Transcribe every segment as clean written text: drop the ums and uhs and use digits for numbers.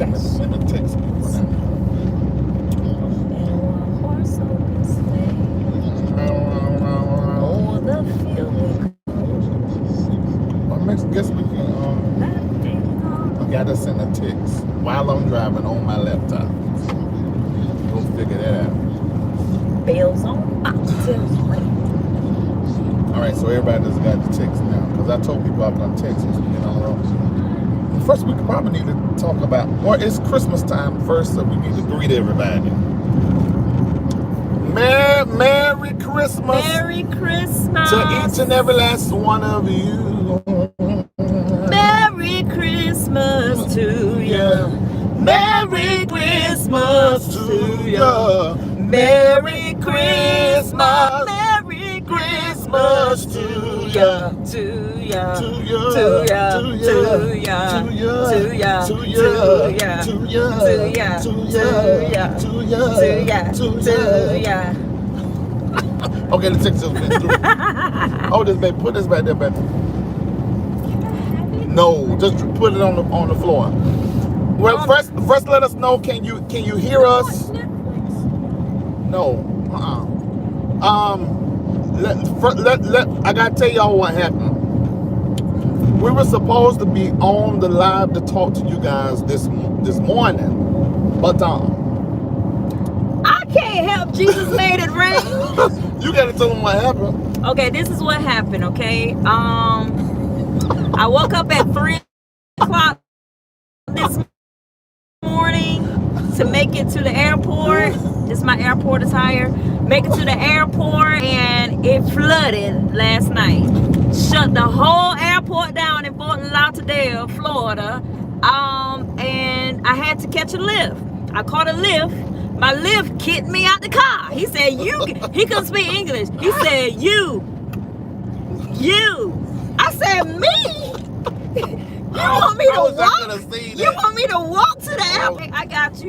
let me send a text. I guess we can. I gotta send a text while I'm driving on my laptop. We'll figure that out. Bells on. All right, so everybody just got the text now because I told people I was gonna text us. First, we probably need to talk about. Well, it's Christmas time first, so we need to greet everybody. Merry Christmas. Merry Christmas to each and every last one of you. Merry Christmas to you. Merry Christmas to you. Merry Christmas. Merry Christmas to you. To ya. To ya. To ya. To ya. To ya. To ya. To ya. To ya. To ya. To ya. Okay, the text has been through. Oh, this baby, put this back there, baby. No, just put it on the floor. Well, first let us know. Can you hear us? No. I gotta tell y'all what happened. We were supposed to be on the live to talk to you guys this morning, but I can't help Jesus made it rain. You gotta tell them what happened. Okay, this is what happened. Okay, I woke up at 3 o'clock this morning to make it to the airport. This is my airport attire. Make it to the airport, and it flooded last night. Shut the whole airport down in Fort Lauderdale, Florida. And I had to catch a lift. I caught a lift. My lift kicked me out the car. He said, he couldn't speak English. He said, you. I said, me? You want me to walk? You want me to walk to the airport? I got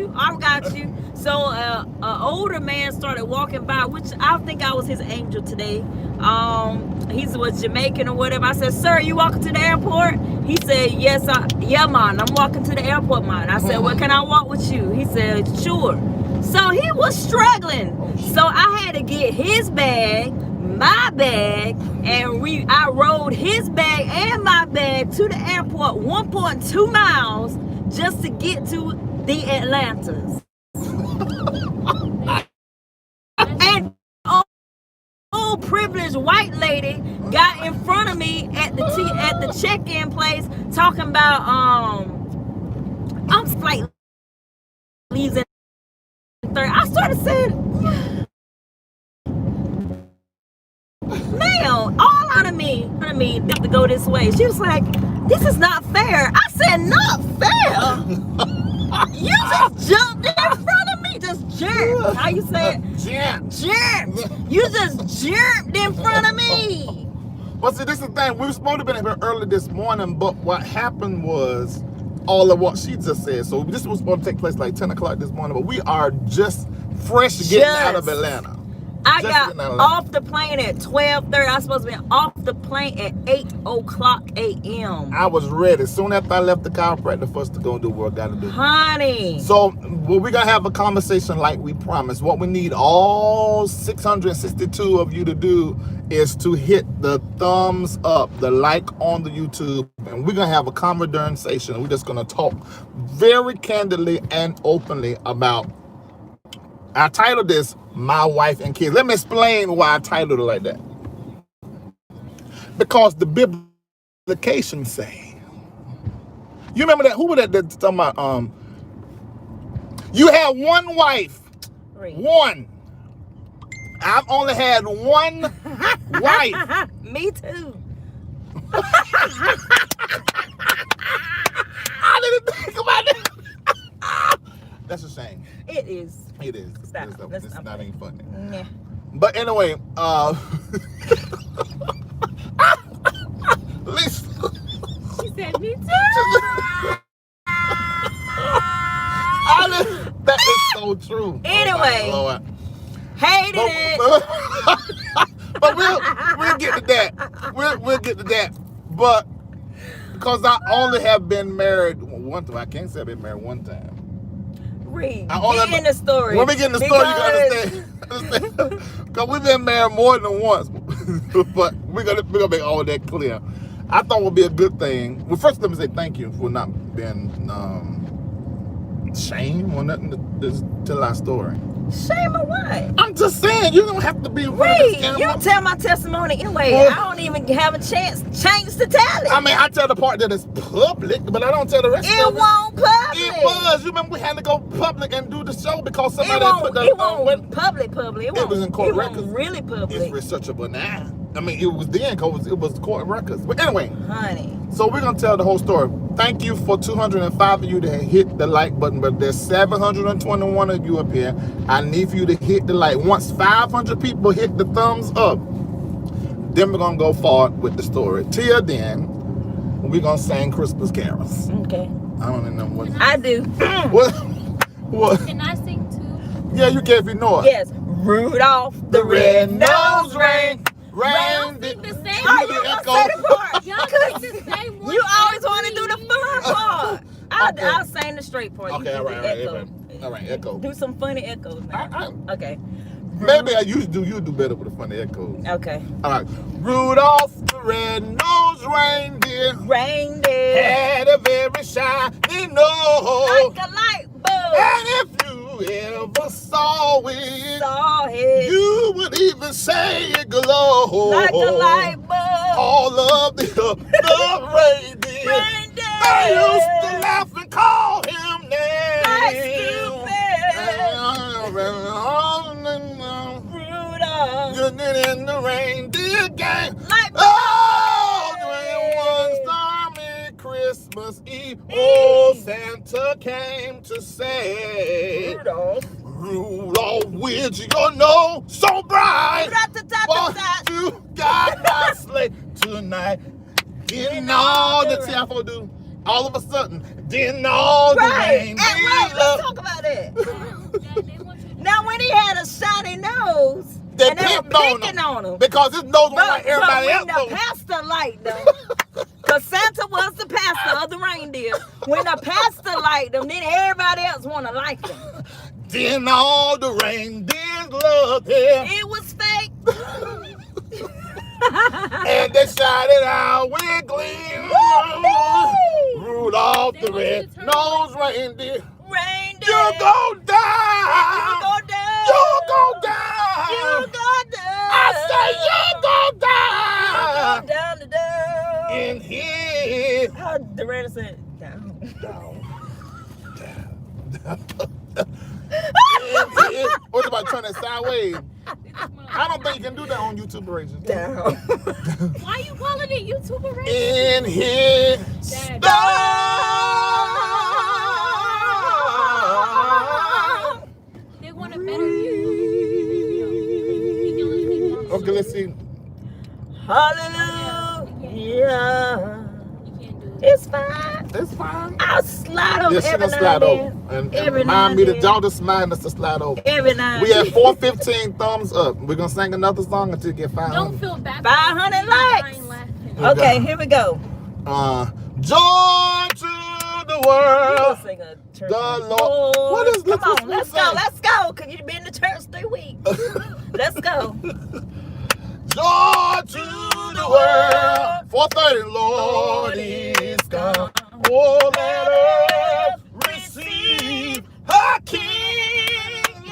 you. So an older man started walking by, which I think I was his angel today. He was Jamaican or whatever. I said, sir, you walking to the airport? He said, yes, yeah, man, I'm walking to the airport, man. I said, well, can I walk with you? He said, sure. So he was struggling. So I had to get his bag, my bag, and I rode his bag and my bag to the airport 1.2 miles just to get to the Atlantas. And old privileged white lady got in front of me at the check-in place talking about I'm flight leaves in third. I started saying, ma'am, all out of me to go this way. She was like, this is not fair. I said, not fair? You just jumped in front of me. Just jerked. How you say it? Jerked. You just jerked in front of me. Well, see, this is the thing. We were supposed to be here early this morning, but what happened was all of what she just said. So this was supposed to take place like 10 o'clock this morning, but we are just fresh getting out of Atlanta. I got off the plane at 12:30. I was supposed to be off the plane at 8:00 a.m. I was ready. Soon after I left the chiropractor for us to go do what I got to do. Honey. So we're going to have a conversation like we promised. What we need all 662 of you to do is to hit the thumbs up, the like on the YouTube, and we're going to have a conversation. We're just going to talk very candidly and openly about. I titled this My Wife and Kids. Let me explain why I titled it like that. Because the biblication say. You remember that? Who was that talking about? You have one wife. Reid. One. I've only had one wife. Me too. I didn't think about that. That's a shame. It is. It is. Stop. It's not even funny. Yeah. But anyway, listen. She said me too. That is so true. Anyway, hated it. But we'll get to that. We'll get to that. But because I only have been married one time. I can't say I've been married one time. Reid, get in the story. When we get in the story, you can understand. Because we've been married more than once. But we're gonna make all that clear. I thought it would be a good thing. Well, first let me say thank you for not being shame or nothing to tell our story. Shame or what? I'm just saying, you don't have to be Reid, you tell my testimony anyway. I don't even have a chance to tell it. I mean, I tell the part that is public, but I don't tell the rest of it. It won't public. It was. You remember we had to go public and do the show because somebody put the... It won't public. It was in court records. It won't really public. It's researchable now. I mean, it was then because it was court records. But anyway. Honey. So we're going to tell the whole story. Thank you for 205 of you that hit the like button, but there's 721 of you up here. I need for you to hit the like. Once 500 people hit the thumbs up, then we're going to go forward with the story. Till then, we're going to sing Christmas carols. Okay. I don't even know what. I do. What? Can I sing too? Yeah, you can if you know it. Yes. Rudolph the red-nosed reindeer. Y'all sing the same Oh, one. you gonna say the part? Y'all sing the same one. You always want to do the fun part. Okay. I'll sing the straight part. Okay, all right, echo. Do some funny echoes now. Okay. Maybe you do better with the funny echoes. Okay. All right. Rudolph the red-nosed reindeer had a very shiny nose. Like a light bulb. And if you ever saw it, You you would even say it glowed. like a light bulb. All of the reindeer. They used to laugh and call him names. Like stupid. Rudolph. You're in the reindeer game. Like Oh, one stormy Christmas Eve, old Santa came to say, Rudolph, with your nose so bright, what you got my sleigh tonight? Didn't all the TFO do? All of a sudden, didn't all the rain? Right, let's talk about it. Now, when he had a shiny nose, They and they were picked on picking him on him. because his nose was like everybody when else. the pastor liked them, because Santa was the pastor of the reindeer. When the pastor liked them, then everybody else want to like them. Then all the reindeers loved him. It was fake. And they shouted out with glee. Rudolph the red-nosed reindeer. You go down. You go down. You go down. You go down. I say you go down. You go down the down. In here. How the reindeer said down. What about turn it sideways? I don't think you can do that on YouTube races. Down. Why you calling it YouTuber radio? In here. They want a better view. Okay, let's see. Hallelujah. You can't do it. It's fine. It's fine. I'll slide over Yes, every she now slide and over. then. And Every now remind and me to then. y'all just remind us to slide over. Every now and We had then. 415 thumbs up. We're gonna sing another song until you get 500. Don't feel bad. 500 likes. Okay, here we go. Joy to the We'll world. sing a church The song. Lord. What is Come this on, let's song? go. Let's go. Cause you've been to church 3 weeks. Let's go. Joy to the world. 430, Lord is come. Oh, let earth receive her King.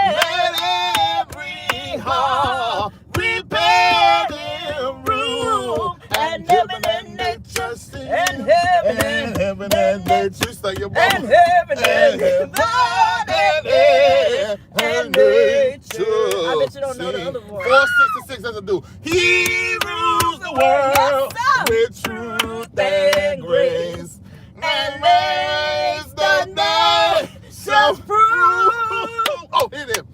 Let every heart prepare them room. And heaven and nature sing. And heaven And heaven and nature sing. Your And mama. heaven And and heaven and nature. I bet you don't know the other one. 466 as a do. He rules the world with truth and grace. And raise the nations prove. Oh, hit him.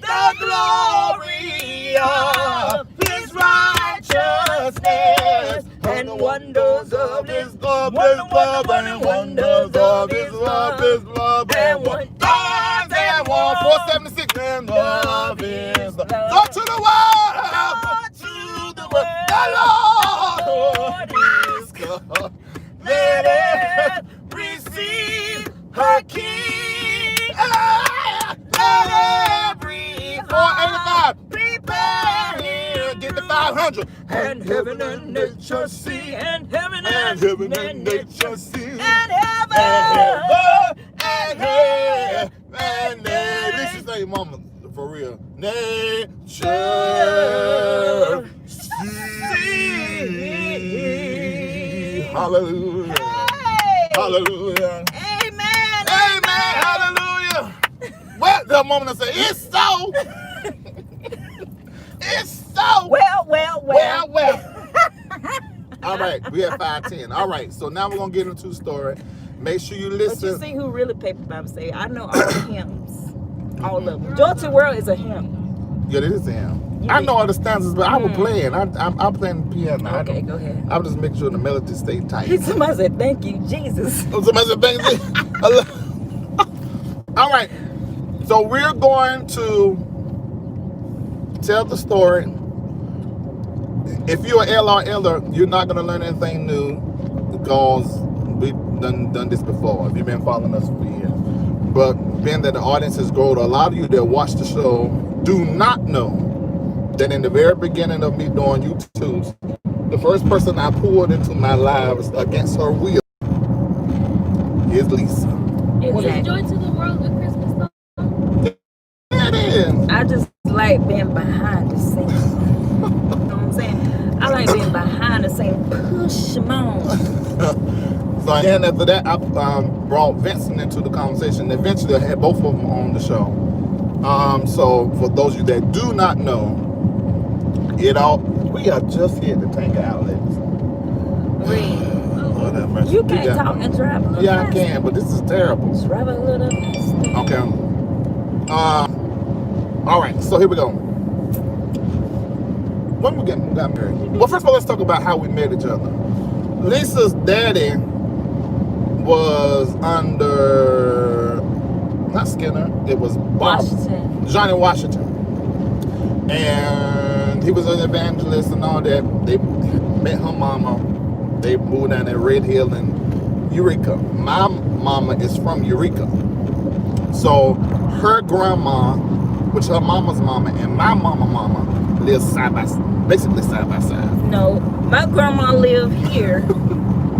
The glory of his righteousness and wonders of his love, and wonders of his love, and wonders and one 476 and love is the Lord to the world, the Lord is God. Let it nature sing. And heaven And heaven and nature sing. And heaven And heaven and nature. This is like mama, for real. Nature sing. Hallelujah. Hey. Hallelujah. Amen. Amen. Hallelujah. Well, the moment I say, it's so. It's so. Well. Well. All right, we at 5:10. All right, so now we're gonna get into the story. Make sure you But listen. you see who really paper Bible say? I know all the hymns. All of them. Joy to the World is a hymn. Yeah, it is him. You I did. know all the stanzas, but I was playing. I'm playing the piano. Okay, go ahead. I'll just make sure the melody stay tight. Somebody said, thank you, Jesus. Somebody said, "Thank you." All right, so we're going to tell the story. If you're an LR elder, you're not going to learn anything new because we've done this before. If you've been following us for years. But being that the audience has grown, a lot of you that watch the show do not know that in the very beginning of me doing YouTube, the first person I pulled into my lives against her will is Lisa. Exactly. Joy to the World, a Christmas song. Yeah, it is. I just like being behind the scenes. You know what I'm saying? I like being behind the scenes. Push them on. So then after that, I brought Vincent into the conversation. Eventually, I had both of them on the show. So for those of you that do not know, we are just here to tank outlets. Reid, Lord have mercy. you can't talk and drive a little Yeah, I faster. can, but this is terrible. Drive a little faster. Okay. All right, so here we go. When we got married? Well, first of all, let's talk about how we met each other. Lisa's daddy was under, not Skinner, it was Bob, Washington. Johnny Washington. And he was an evangelist and all that. They met her mama. They moved down at Red Hill and Eureka. My mama is from Eureka. So her grandma, which her mama's mama, and my mama live basically side by side. No, my grandma lived here.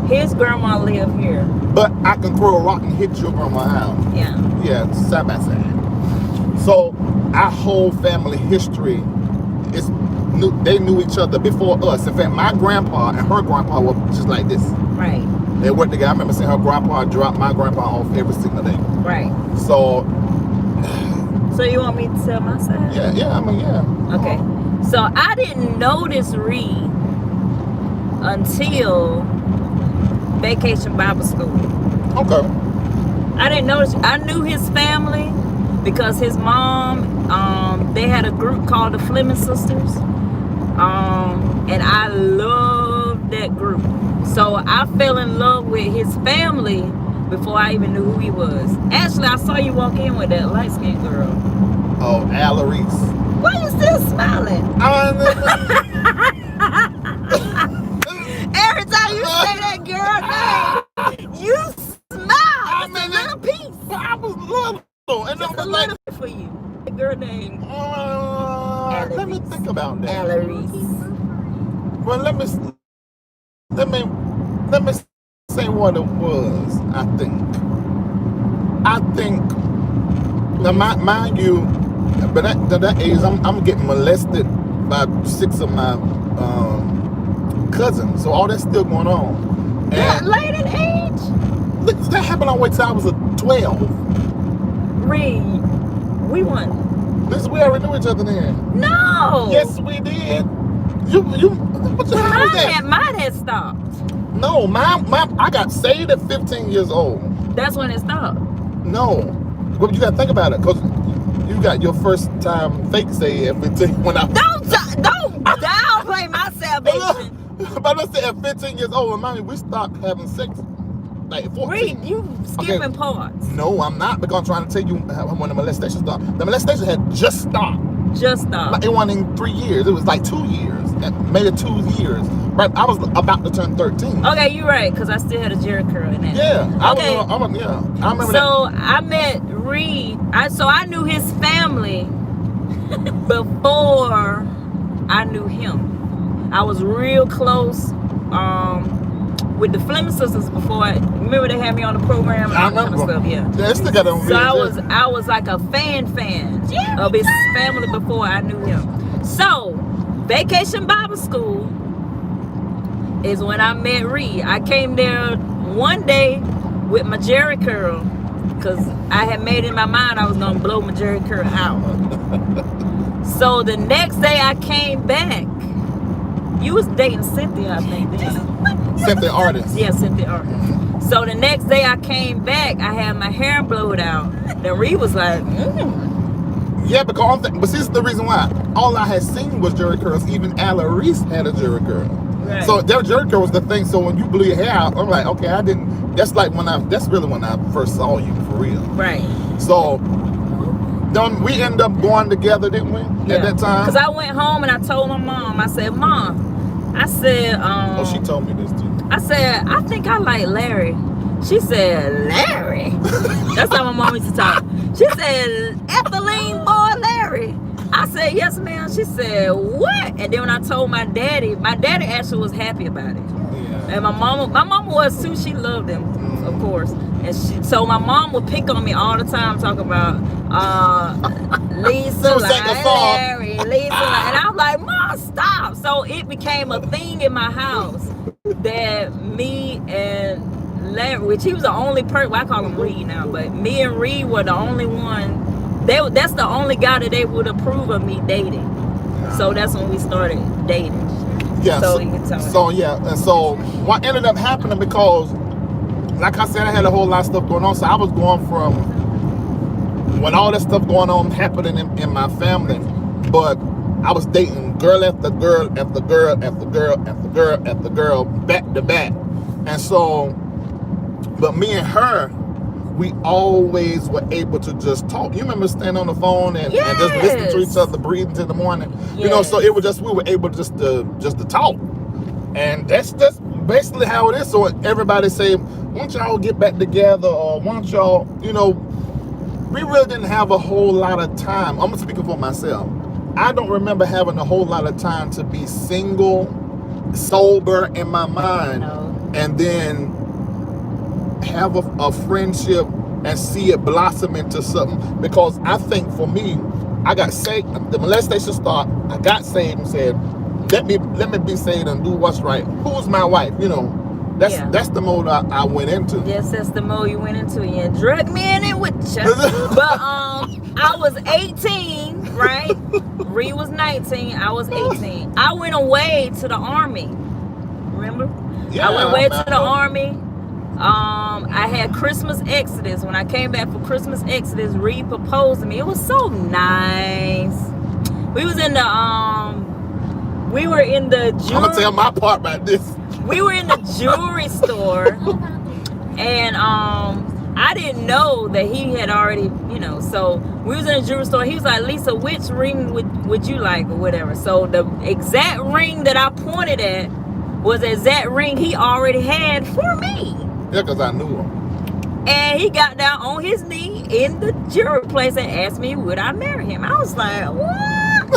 His grandma lived here. But I can throw a rock and hit your grandma's house. Yeah. Yeah, side by side. So our whole family history they knew each other before us. In fact, my grandpa and her grandpa were just like this. Right. They worked together. I remember seeing her grandpa drop my grandpa off every single day. Right. So you want me to tell my side? yeah, I mean, yeah. Okay. So I didn't notice Reid until Vacation Bible School. Okay. I didn't notice. I knew his family because his mom, they had a group called the Fleming Sisters. And I loved that group. So I fell in love with his family before I even knew who he was. Actually, I saw you walk in with that light-skinned girl. Oh, Alarise. Why you still smiling? Every time you say that girl name, you smile. It's a little piece. I was little. And Just I a was like, little bit for you. The girl named let me think about that. Alarise. Well, let me say what it was. I think now, mind you, but at that age, I'm getting molested by 6 of my cousins. So all that's still going on. That late in age? That happened on the way till I was 12. Reid, we won. We already knew each other then. No. Yes, we did. What the hell is that? Mine had stopped. No, I got saved at 15 years old. That's when it stopped. No, but you gotta think about it, cause you got your first time fake say at 15 when I. Don't downplay my salvation. But let's say at 15 years old, remind me, we stopped having sex like 14. Reid, you skipping parts. No, I'm not, because I'm trying to tell you when the molestation stopped. The molestation had just stopped. Just stopped. Like, it wasn't even 3 years. It was like 2 years. Maybe 2 years. Right, I was about to turn 13. Okay, you're right, because I still had a Jerry curl in that. Yeah. Okay. I remember that. So I met Reid. So I knew his family before I knew him. I was real close with the Fleming sisters before. Remember they had me on the program and I all that kind of remember. stuff. Yeah. Yeah, they still got it on So video. I was like a fan of his family before I knew him. So Vacation Bible School is when I met Reid. I came there one day with my Jerry curl because I had made in my mind I was gonna blow my Jerry curl out. So the next day I came back. You was dating Cynthia, I think. Cynthia Artist. Yeah, Cynthia Artist. So the next day I came back, I had my hair blowed out. Then Reid was like, Yeah, because but this is the reason why. All I had seen was Jerry curls. Even Alla Reese had a Jerry curl. Right. So their Jerry curl was the thing. So when you blew your hair out, I'm like, okay, I didn't. That's like that's really when I first saw you for real. Right. So then we ended up going together, didn't we? Yeah. At that time. Because I went home and I told my mom, I said, Mom, I said, Oh, she told me this too. I said, I think I like Larry. She said, Larry? That's how my mom used to talk. She said, Ethelene boy Larry. I said, yes, ma'am. She said, what? And then when I told my daddy actually was happy about it. Yeah. And my mama was too. She loved him, of course. And so my mom would pick on me all the time, talking about Lisa like Larry, Lisa like, and I'm like, Mom, stop. So it became a thing in my house that me and Larry, which he was the only person, well, I call him Reid now, but me and Reid were the only one. That's the only guy that they would approve of me dating. So that's when we started dating. Yeah. So you can tell me. So yeah, and so what ended up happening, because like I said, I had a whole lot of stuff going on. So I was going from when all that stuff going on happening in my family, but I was dating girl after girl after girl after girl after girl after girl back to back. And so, but me and her, we always were able to just talk. You remember standing on the phone and just listening to each other, breathing in the morning. Yes. You know, so it was just, we were able just to talk. And that's basically how it is. So everybody say, why don't y'all get back together, or why don't y'all, we really didn't have a whole lot of time. I'm speaking for myself. I don't remember having a whole lot of time to be single, sober in my mind, and then have a friendship and see it blossom into something. Because I think for me, I got saved. The molestation started. I got saved and said, let me be saved and do what's right. Who's my wife? That's the mode I went into. Yes, that's the mode you went into. You drug me in it with you. But I was 18, right? Reid was 19. I was 18. I went away to the army. Remember? Yeah, I went away to the army. I had Christmas Exodus. When I came back for Christmas Exodus, Reid proposed to me. It was so nice. We was in the we were in the jewelry. I'm gonna tell my part about this. We were in the jewelry store, and I didn't know that he had already, so we was in the jewelry store. He was like, Lisa, which ring would you like, or whatever. So the exact ring that I pointed at was the exact ring he already had for me. Yeah, because I knew him. And he got down on his knee in the jewelry place and asked me, would I marry him? I was like, what?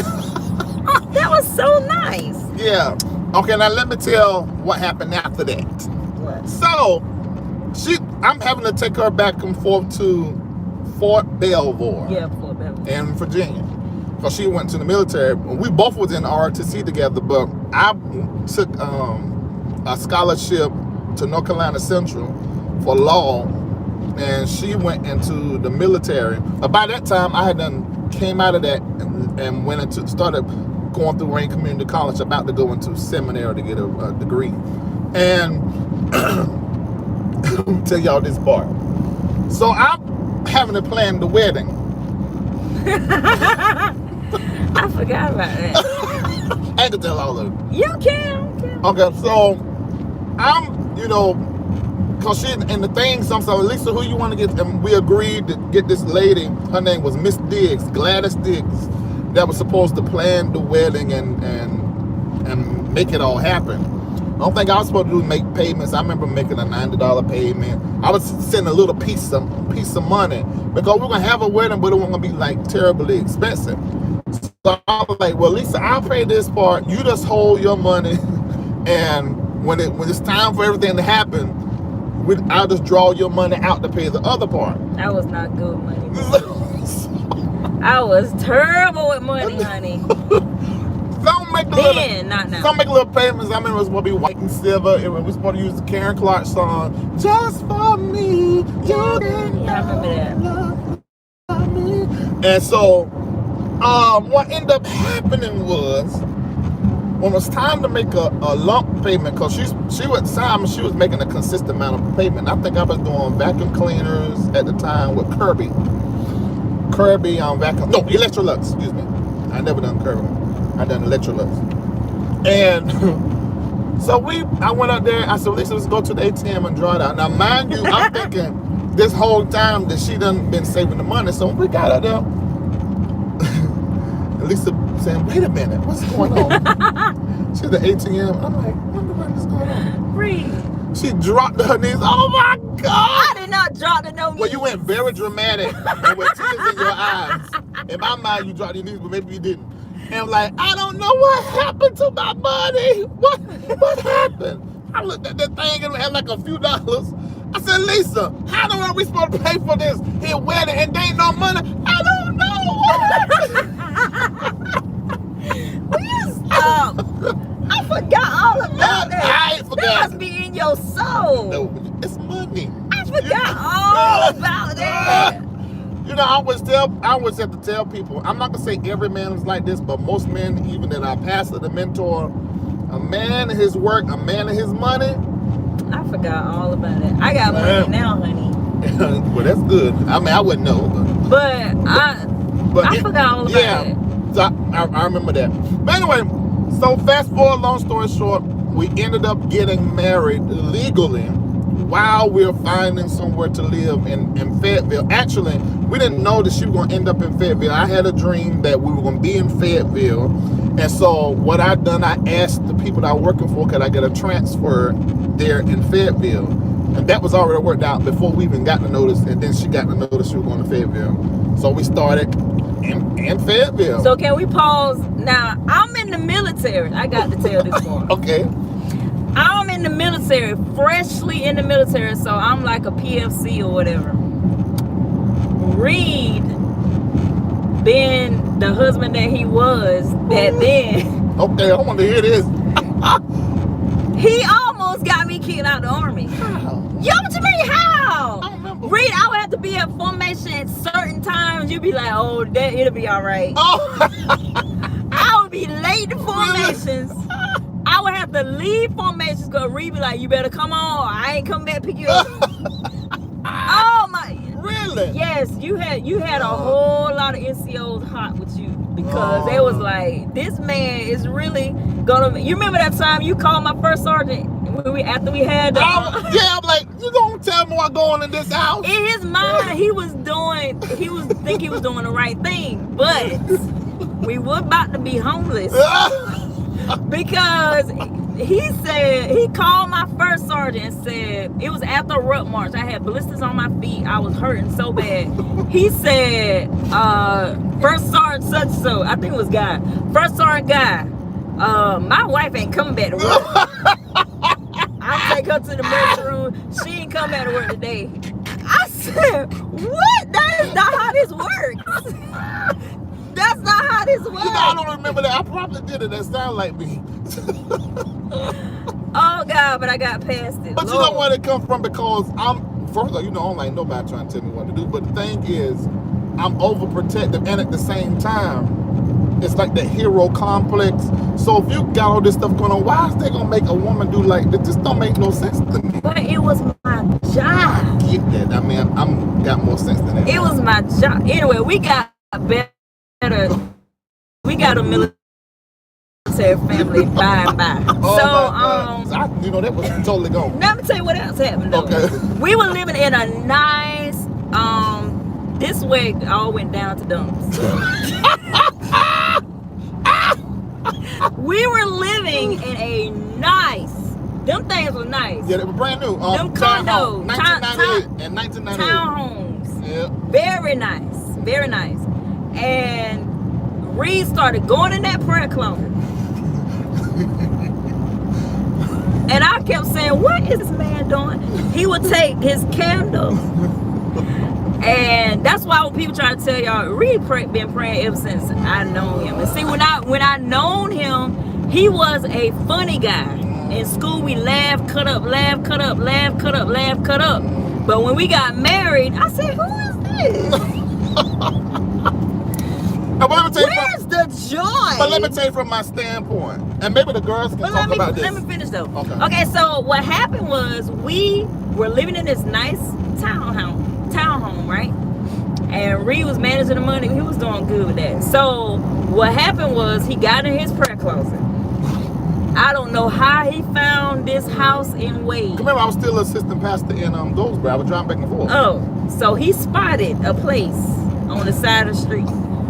That was so nice. Yeah. Okay, now let me tell what happened after that. What? So, I'm having to take her back and forth to Fort Belvoir. Yeah, Fort Belvoir. In Virginia. Because she went to the military. We both was in ROTC together, but I took a scholarship to North Carolina Central for law, and she went into the military. But by that time, I had came out of that and went into, started going through Reign Community College, about to go into seminary to get a degree. And let me tell y'all this part. So I'm having to plan the wedding. I forgot about that. I can tell all of it. You can. Okay, so I'm, because she, and the thing, so I'm saying, Lisa, who you want to get? And we agreed to get this lady, her name was Miss Diggs, Gladys Diggs, that was supposed to plan the wedding and make it all happen. I don't think I was supposed to make payments. I remember making a $90 payment. I was sending a little piece of money because we're gonna have a wedding, but it wasn't gonna be like terribly expensive. So I was like, well, Lisa, I'll pay this part. You just hold your money, and when it's time for everything to happen, I'll just draw your money out to pay the other part. That was not good money. I was terrible with money, honey. Some make not now. Some make little payments. I mean, it was supposed to be white and silver. It was supposed to use the Karen Clark song, "Just for Me." You didn't Yeah, I remember that. love me. And so, what ended up happening was, when it was time to make a lump payment, because she was Simon, she was making a consistent amount of payment. I think I was doing vacuum cleaners at the time with Kirby vacuum. No, Electrolux. Excuse me. I never done Kirby. I done Electrolux. And so I went out there. I said, Lisa, let's go to the ATM and draw it out. Now, mind you, I'm thinking this whole time that she done been saving the money. So when we got out there, Lisa saying, wait a minute, what's going on? She's at the ATM. I'm like, what is going on? Reid. She dropped to her knees. Oh my God! I did not drop to no knees. Well, you went very dramatic and with tears in your eyes. In my mind, you dropped your knees, but maybe you didn't. And I'm like, I don't know what happened to my money. What happened? I looked at that thing and it had like a few dollars. I said, Lisa, how are we supposed to pay for this here wedding and there ain't no money? I don't know. Will you stop? I forgot all about that. I ain't forgot. That must be in your soul. No, it's money. I forgot all about that. You know, I always have to tell people, I'm not gonna say every man is like this, but most men, even that I pastor, the mentor, a man and his work, a man and his money. I forgot all about it. I got money now, honey. Well, that's good. I mean, I wouldn't know, but I forgot all about it. So I remember that. But anyway, so fast forward, long story short, we ended up getting married legally while we were finding somewhere to live in Fayetteville. Actually, we didn't know that she was going to end up in Fayetteville. I had a dream that we were going to be in Fayetteville. And so what I done, I asked the people that I was working for, could I get a transfer there in Fayetteville? And that was already worked out before we even got the notice. And then she got the notice she was going to Fayetteville. So we started in Fayetteville. So can we pause? Now, I'm in the military. I got to tell this one. Okay. I'm in the military, freshly in the military, so I'm like a PFC or whatever. Reid, being the husband that he was back then. Okay, I want to hear this. He almost got me kicked out of the army. How? Yo, what you mean, how? I don't remember. Reid, I would have to be at formation at certain times. You'd be like, oh, it'll be all right. Oh. I would be late to formations. I would have to leave formations because Reid be like, you better come on. I ain't coming back to pick you up. Oh my. Really? Yes, you had a whole lot of NCOs hot with you because they was like, this man is really gonna. You remember that time you called my first sergeant after we had the, yeah, I'm like, you gonna tell me what's going in this house? in his mind, he was doing the right thing, but we were about to be homeless. Because he called my first sergeant and said, it was after a ruck march. I had blisters on my feet. I was hurting so bad. He said, First Sergeant such so, I think it was Guy. First Sergeant Guy, my wife ain't coming back to work. I'll take her to the emergency room. She ain't come back to work today. I said, what? That is not how this works. That's not how this works. You know, I don't remember that. I probably did it. That sounded like me. Oh God, but I got past it. But Lord. You know where it comes from? Because first of all, you know, I don't like nobody trying to tell me what to do. But the thing is, I'm overprotective, and at the same time, it's like the hero complex. So if you got all this stuff going on, why is they gonna make a woman do like this? This don't make no sense to me. But it was my job. I get that. I mean, I'm got more sense than that. It was my job. Anyway, we got better. We got a military family by and by. Oh, so you know, that was totally gone. Let me tell you what else happened though. Okay. We were living in a nice this way all went down to dumps. We were living in a nice, them things were nice. Yeah, they were brand new. Them condos, 1998 and 1998. Townhomes. Yeah. Very nice, very nice. And Reid started going in that prayer closet. And I kept saying, what is this man doing? He would take his candle. And that's why when people try to tell y'all, Reid been praying ever since I known him. And see, when I known him, he was a funny guy. In school, we laugh, cut up, laugh, cut up, laugh, cut up, laugh, cut up. But when we got married, I said, who is this? Where's the joy? But let me tell you from my standpoint, and maybe the girls can talk about this. Let me finish though. Okay, so what happened was we were living in this nice townhome, right? And Reid was managing the money. He was doing good with that. So what happened was he got in his prayer closet. I don't know how he found this house in Wade. Remember, I was still assistant pastor in Goldsboro. I was driving back and forth. Oh, so he spotted a place on the side of the street.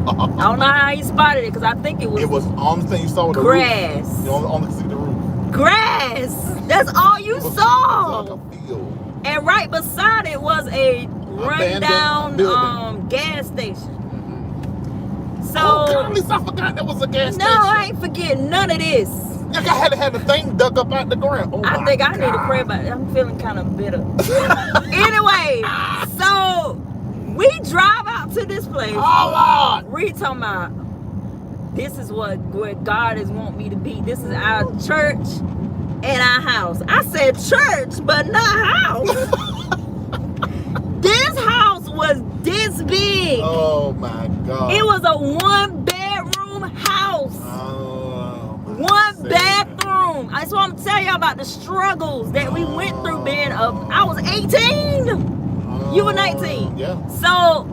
I don't know how he spotted it because I think it was. It was on the thing you saw with the grass. Roof. You only see the roof. Grass. That's all you saw. It was like a field. And right beside it was a rundown gas station. So. Oh, at least I forgot there was a gas station. No, I ain't forgetting none of this. I had to have the thing dug up out the ground. Oh I think I need to pray about it. I'm feeling kind of bitter. Anyway, so we drive out to this place. Oh, Lord. Reid talking about, this is where God is want me to be. This is our church and our house. I said church, but not house. This house was this big. Oh, my God. It was a 1-bedroom house. One bathroom. I just want to tell y'all about the struggles that we went through being I was 18. You were 19. Yeah. So,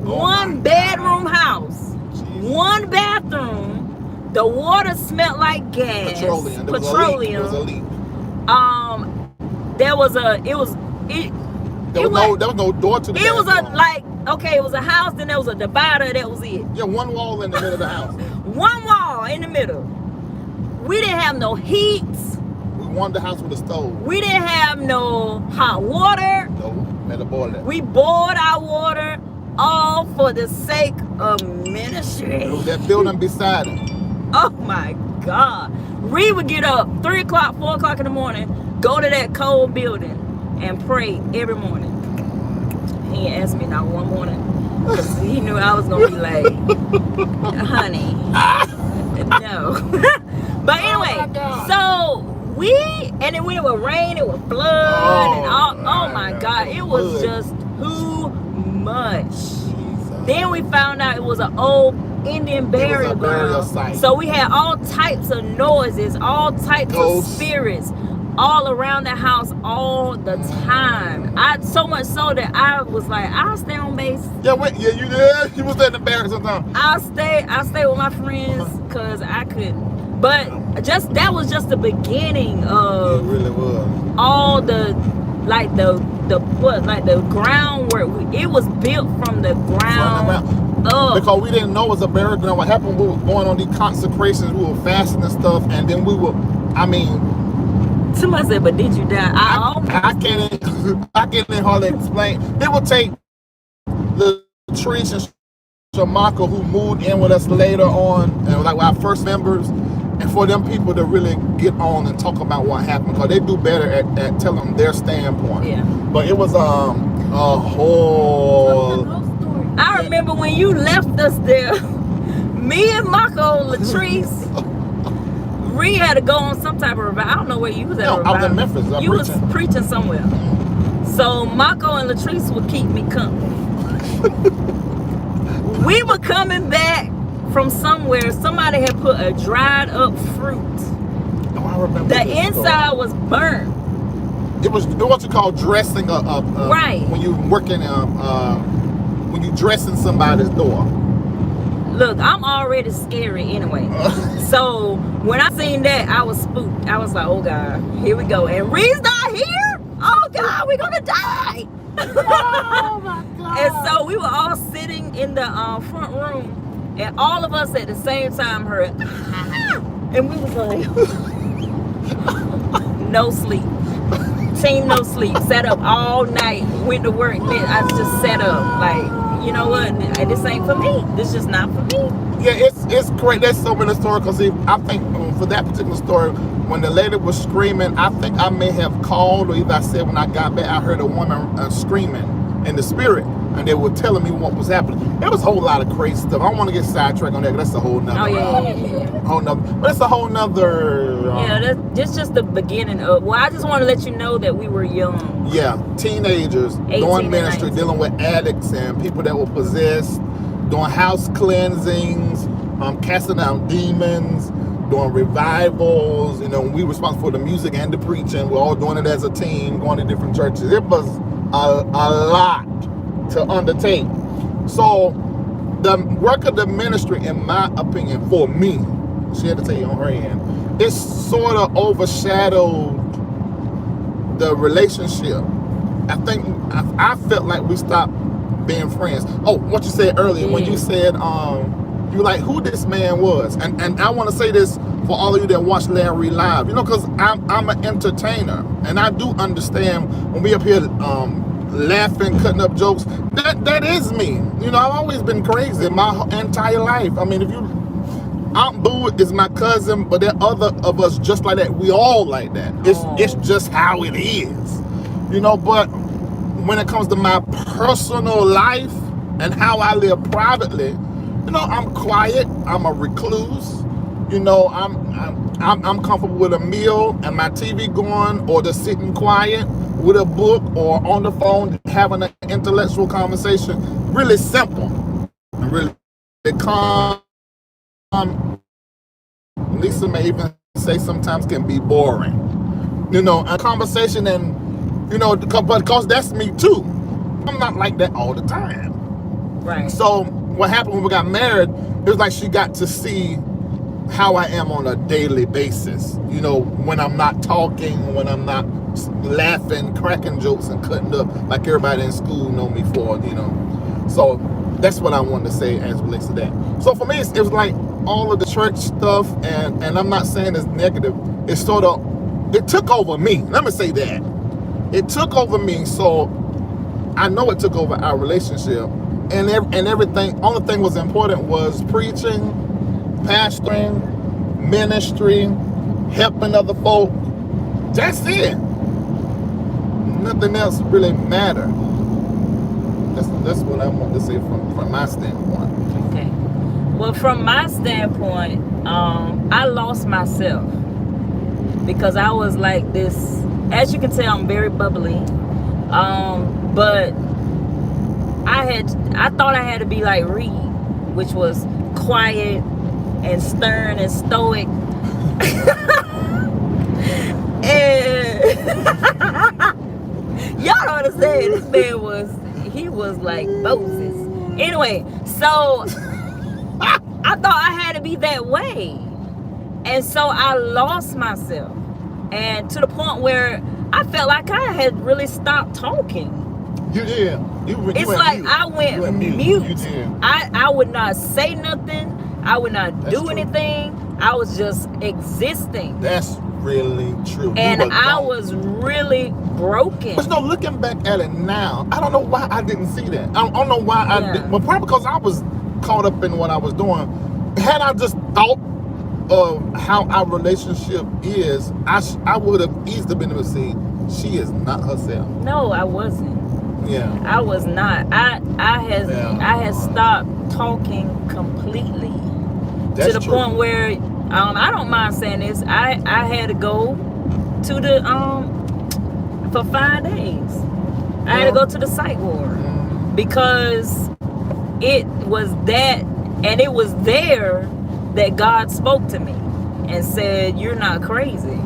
one bedroom house. Jeez. One bathroom. The water smelled like gas. Petroleum. There was a leak. There was no door to the It was bathroom. it was a house, then there was a divider, that was it. Yeah, one wall in the middle of the house. One wall in the middle. We didn't have no heat. We wanted the house with a stove. We didn't have no hot water. No, had to boil it. We boiled our water all for the sake of ministry. That building beside it. Oh my God. Reid would get up 3 o'clock, 4 o'clock in the morning, go to that cold building and pray every morning. He ain't asked me not one morning because he knew I was going to be like, honey, no. But anyway, and then when it would rain, it would flood, and all. Oh my God, it was just too much. Jesus. Then we found out it was an old Indian burial ground. Site. So we had all types of noises, all types of spirits all around the house all the time. So much so that I was like, I'll stay on base. You was at the barracks sometimes. I'll stay with my friends because I couldn't. But that was just the beginning of it really was. all the groundwork. It was built from the ground up. Because we didn't know it was a burial ground. What happened, we were going on these consecrations, we were fasting and stuff, and then we were, somebody said, but did you die? I can't hardly explain. It would take Latrice and Shamaka, who moved in with us later on, and like our first members, and for them people to really get on and talk about what happened, because they do better at telling their standpoint. Yeah. But it was a whole. I remember when you left us there, me and Mako, Latrice, Reid had to go on some type of revival. I don't know where you was at. No, I was in Memphis. You was preaching somewhere. So Mako and Latrice would keep me company. We were coming back from somewhere. Somebody had put a dried up fruit. Oh, I remember. The inside was burnt. It was what you call dressing up. Right. When you working when you dressing somebody's door. Look, I'm already scary anyway. So when I seen that, I was spooked. I was like, oh God, here we go. And Reid's not here? Oh God, we're gonna die. Oh my God. And so we were all sitting in the front room, and all of us at the same time heard, and we was like, no sleep. Team no sleep. Sat up all night, went to work. I just sat up like, you know what? This ain't for me. This just not for me. Yeah, it's great. There's so many stories. Because I think for that particular story, when the lady was screaming, I think I may have called, or either I said when I got back, I heard a woman screaming in the spirit, and they were telling me what was happening. There was a whole lot of crazy stuff. I don't want to get sidetracked on that. That's a whole nother. Oh yeah. Whole nother. But it's a whole nother. That's just the beginning of. Well, I just want to let you know that we were young. Yeah, teenagers doing ministry, dealing with addicts and people that were possessed, doing house cleansings, casting out demons, doing revivals. You know, we were responsible for the music and the preaching. We're all doing it as a team, going to different churches. It was a lot to undertake. So the work of the ministry, in my opinion, for me, she had to tell you on her end, it sort of overshadowed the relationship. I felt like we stopped being friends. Oh, what you said earlier, when you said you were like who this man was, and I want to say this for all of you that watch Larry live, you know, because I'm an entertainer, and I do understand when we up here laughing, cutting up jokes, that is me. You know, I've always been crazy my entire life. I mean, if you Aunt Boo is my cousin, but there are other of us just like that. We all like that. It's just how it is, you know. But when it comes to my personal life and how I live privately, you know, I'm quiet. I'm a recluse. You know, I'm comfortable with a meal and my TV going, or just sitting quiet with a book or on the phone having an intellectual conversation. Really simple, really calm. Lisa may even say sometimes can be boring. You know, a conversation, and you know, because that's me too. I'm not like that all the time. Right. So what happened when we got married, it was like she got to see how I am on a daily basis. You know, when I'm not talking, when I'm not laughing, cracking jokes and cutting up like everybody in school know me for, you know. So that's what I wanted to say as it relates to that. So for me, it was like all of the church stuff, and I'm not saying it's negative. It took over me. Let me say that. It took over me, so I know it took over our relationship. And everything, only thing was important was preaching, pastoring, ministry, helping other folk. That's it. Nothing else really mattered. That's what I want to say from my standpoint. Okay. Well, from my standpoint, I lost myself because I was like this. As you can tell, I'm very bubbly. But I thought I had to be like Reid, which was quiet and stern and stoic. And y'all don't understand, this man was like Moses. Anyway, so I thought I had to be that way. And so I lost myself. And to the point where I felt like I had really stopped talking. You did. It's like mute. I went mute. You did. I would not say nothing. I would not do anything. I was just existing. That's really true. And I was really broken. But no, looking back at it now, I don't know why I didn't see that. I don't know why I didn't. Well, probably because I was caught up in what I was doing. Had I just thought of how our relationship is, I would have easily been able to see she is not herself. No, I wasn't. Yeah. I was not. I had stopped talking completely. That's to the true. point where I don't mind saying this. I had to go to the for 5 days. I had to go to the psych ward because it was that, and it was there that God spoke to me and said, "You're not crazy.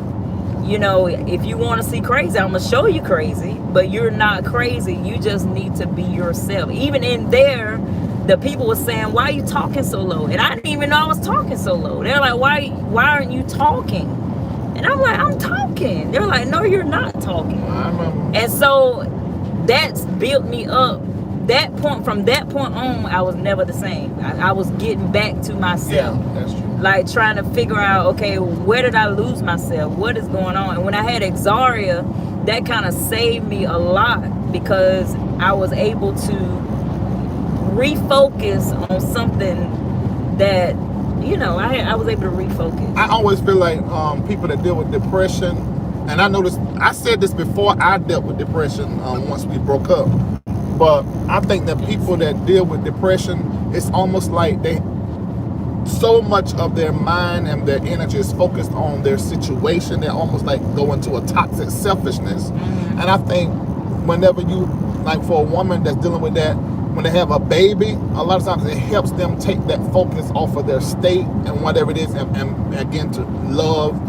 You know, if you want to see crazy, I'm gonna show you crazy, but you're not crazy. You just need to be yourself." Even in there, the people were saying, "Why are you talking so low?" And I didn't even know I was talking so low. They're like, "Why aren't you talking?" And I'm like, "I'm talking." They're like, "No, you're not talking." And so that's built me up. From that point on, I was never the same. I was getting back to myself. Yeah, that's true. Like trying to figure out, okay, where did I lose myself? What is going on? And when I had Exaria, that kind of saved me a lot because I was able to refocus on something that, I was able to refocus. I always feel like people that deal with depression, and I noticed, I said this before I dealt with depression once we broke up, but I think that people that deal with depression, it's almost like so much of their mind and their energy is focused on their situation. They almost like go into a toxic selfishness. And I think whenever you, like for a woman that's dealing with that, when they have a baby, a lot of times it helps them take that focus off of their state and whatever it is, and begin to love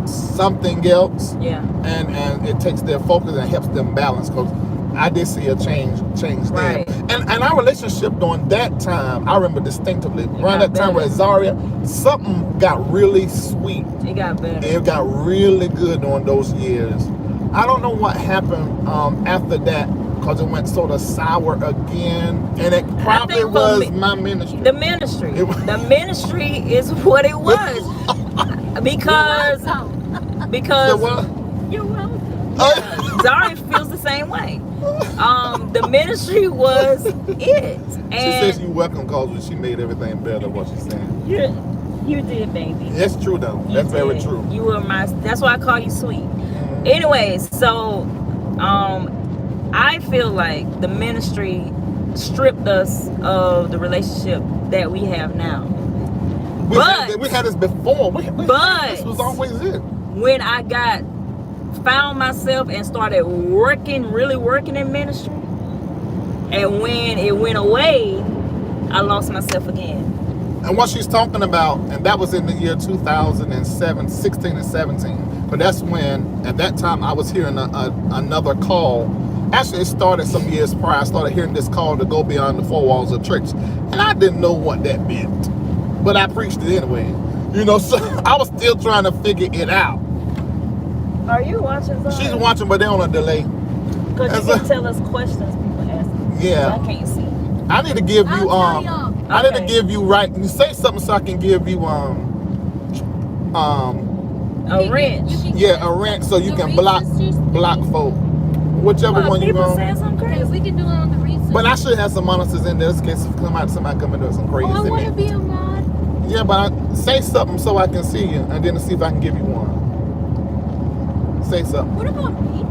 something else. Yeah. And it takes their focus and helps them balance. Because I did see a change Right. there. And our relationship during that time, I remember distinctively, around that time better. with Zaria, something got really sweet. It got better. It got really good during those years. I don't know what happened after that, because it went sort of sour again, and it probably was my ministry. The ministry. The ministry is what it was. because You're welcome. Zaria feels the same way. The ministry was it. And She says you welcome because she made everything better, what she's saying. you did, baby. That's true though. That's very true. You were that's why I call you sweet. Anyways, so I feel like the ministry stripped us of the relationship that we have now. We had this before. This was always it. When I found myself and started really working in ministry, and when it went away, I lost myself again. And what she's talking about, and that was in the year 2007, 16 and 17. But that's when, at that time, I was hearing another call. Actually, it started some years prior. I started hearing this call to go beyond the four walls of church. And I didn't know what that meant. But I preached it anyway. So I was still trying to figure it out. Are you watching something? She's watching, but they're on a delay. Because you can tell us questions people ask. Yeah. I can't see. I need to give you I need to give you you say something so I can give you a wrench. a wrench so you can block folk. Whichever one you people want. saying something Okay, crazy. we can do it on the research. But I should have some monitors in there in case somebody come and do some crazy I want to thing. be a mod. Yeah, but say something so I can see you and then see if I can give you one. Say something. What about me?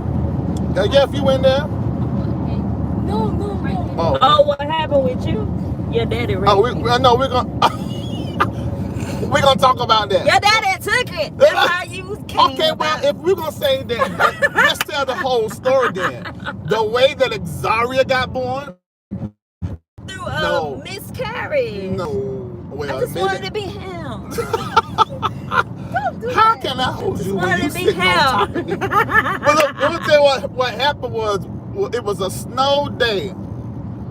Yeah, if you in there. Okay. No, right there. Oh, what happened with you? Your daddy raped me. we're gonna we're gonna talk about that. Your daddy took it. That's how you came. Okay, well, if we're gonna say that, let's tell the whole story then. The way that Zaria got born. Through a miscarriage. No. Well, I just wanted to be him. How can I hold you when you sitting on top of me? Well, look, let me tell you what happened was, it was a snow day.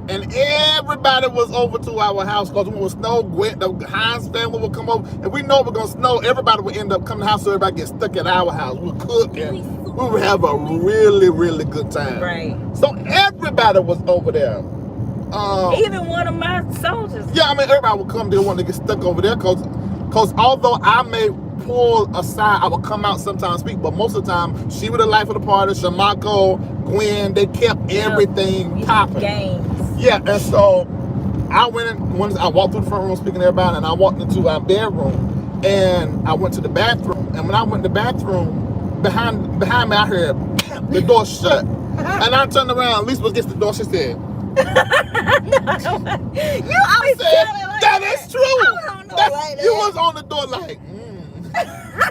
And everybody was over to our house because when it was snow, the Hines family would come over. And we know it was going to snow. Everybody would end up coming to the house so everybody get stuck at our house. We'll cook and we would have a really, really good time. Right. So everybody was over there. Even one of my soldiers. Yeah, I mean, everybody would come there wanting to get stuck over there because although I may pull aside, I would come out sometimes speak, but most of the time, she was the life of the party, Shamako, Gwen, they kept everything popping. Games. Yeah, and so I went in, I walked through the front room speaking to everybody, and I walked into our bedroom, and I went to the bathroom, and when I went to the bathroom, behind me, I heard the door shut, and I turned around, Lisa was against the door, she said, You always said, like that is true. You that. was on the door like,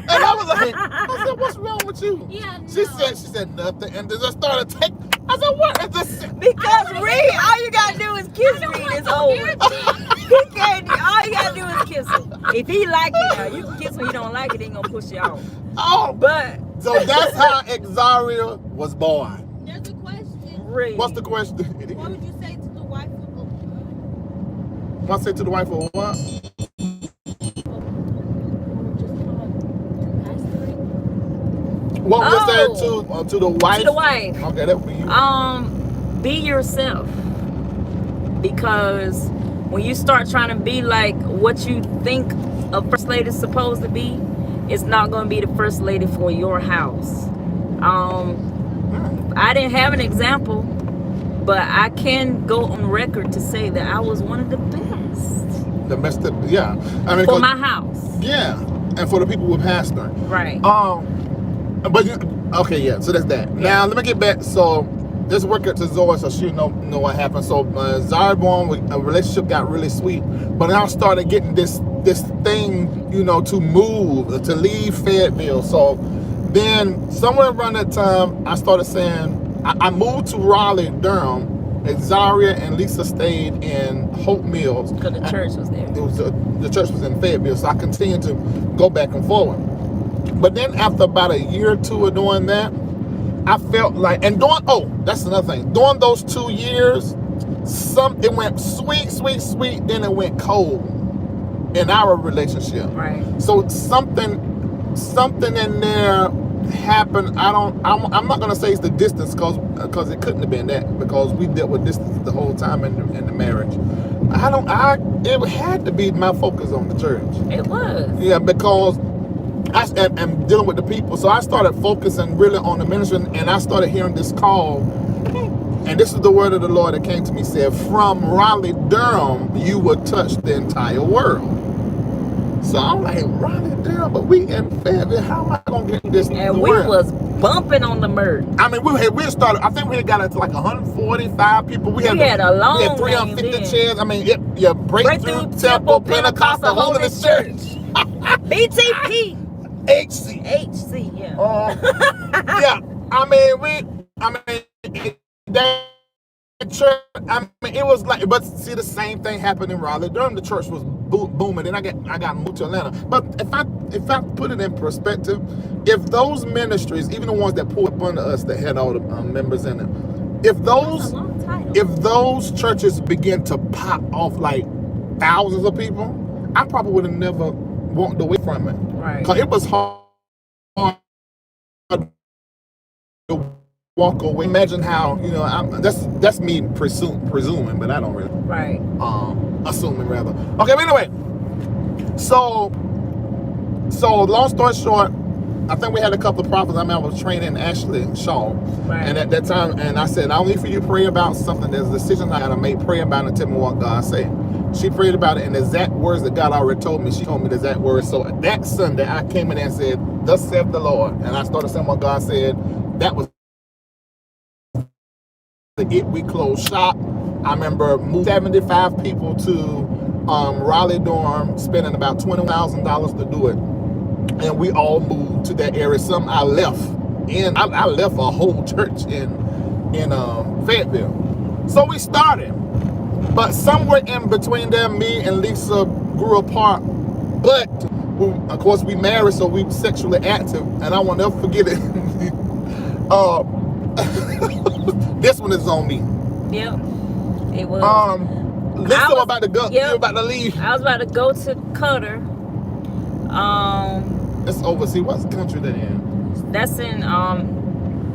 And I was like, I said, what's wrong with you? Yeah, no. She said nothing, and then I started taking. I said, what is this? Because Reid, all you gotta do is kiss Reid. It's over. He can't. All you gotta do is kiss him. If he like it, now you can kiss him. If he don't like it, he ain't gonna push you off. Oh, But so that's how Zaria was born. There's a question. Reid, What's the question? What would you say to the wife of What I say to the wife of what? What would I say to the wife? To the wife. Okay, that would be you. Be yourself. Because when you start trying to be like what you think a first lady is supposed to be, it's not going to be the first lady for your house. I didn't have an example, but I can go on record to say that I was one of the best. domestic, yeah. I mean, for my house. yeah, and for the people we're pastoring. Right. But okay, yeah. So that's that. Yeah. Now let me get back. So let's work it to Zoe, so she know what happened. So Zarbon, a relationship got really sweet, but now I started getting this thing, to move, to leave Fayetteville. So then somewhere around that time, I started saying I moved to Raleigh-Durham. And Zaria and Lisa stayed in Hope Mills. Because the church was there. The church was in Fayetteville, so I continued to go back and forward. But then after about a year or two of doing that, I felt like, that's another thing. During those 2 years, it went sweet, then it went cold in our relationship. Right. So something in there happened. I'm not gonna say it's the distance, because it couldn't have been that, because we dealt with distance the whole time in the marriage. It had to be my focus on the church. It was. Yeah, because I'm dealing with the people. So I started focusing really on the ministry, and I started hearing this call. And this is the word of the Lord that came to me, said, from Raleigh-Durham, you will touch the entire world. So I'm like, Raleigh-Durham, but we in Fayetteville, how am I going to get this? And we was bumping on the merge. I mean, we started, I think we had got it to like 145 people. We had a long we had 350 chairs. I mean, Breakthrough Temple Pentecostal Holiness Church. BTP. HC, yeah. Yeah, that church, it was like, but see, the same thing happened in Raleigh-Durham. The church was booming, and I got moved to Atlanta. But if I put it in perspective, if those ministries, even the ones that pulled up under us that had all the members in them, if those churches begin to pop off like thousands of people, I probably would have never walked away from it. Right. Because it was hard to walk away. Imagine how, that's me presuming, but I don't really. Right. Assuming rather. Okay, but anyway. So long story short, I think we had a couple of prophets. I was training Ashley Shaw. Right. And at that time, and I said, I don't need for you to pray about something. There's a decision I gotta make. Pray about it and tell me what God said. She prayed about it, and the exact words that God already told me, she told me the exact words. So that Sunday, I came in and said, thus saith the Lord. And I started saying what God said. That was it. We closed shop. I remember moving 75 people to Raleigh-Durham, spending about $20,000 to do it. And we all moved to that area. Some I left. And I left a whole church in Fayetteville. So we started. But somewhere in between there, me and Lisa grew apart. But, of course, we married, so we were sexually active. And I will never forget it. This one is on me. Yep. It was. Lisa was about to go. Yep. You were about to leave. I was about to go to Qatar. It's overseas. What's the country that in? That's in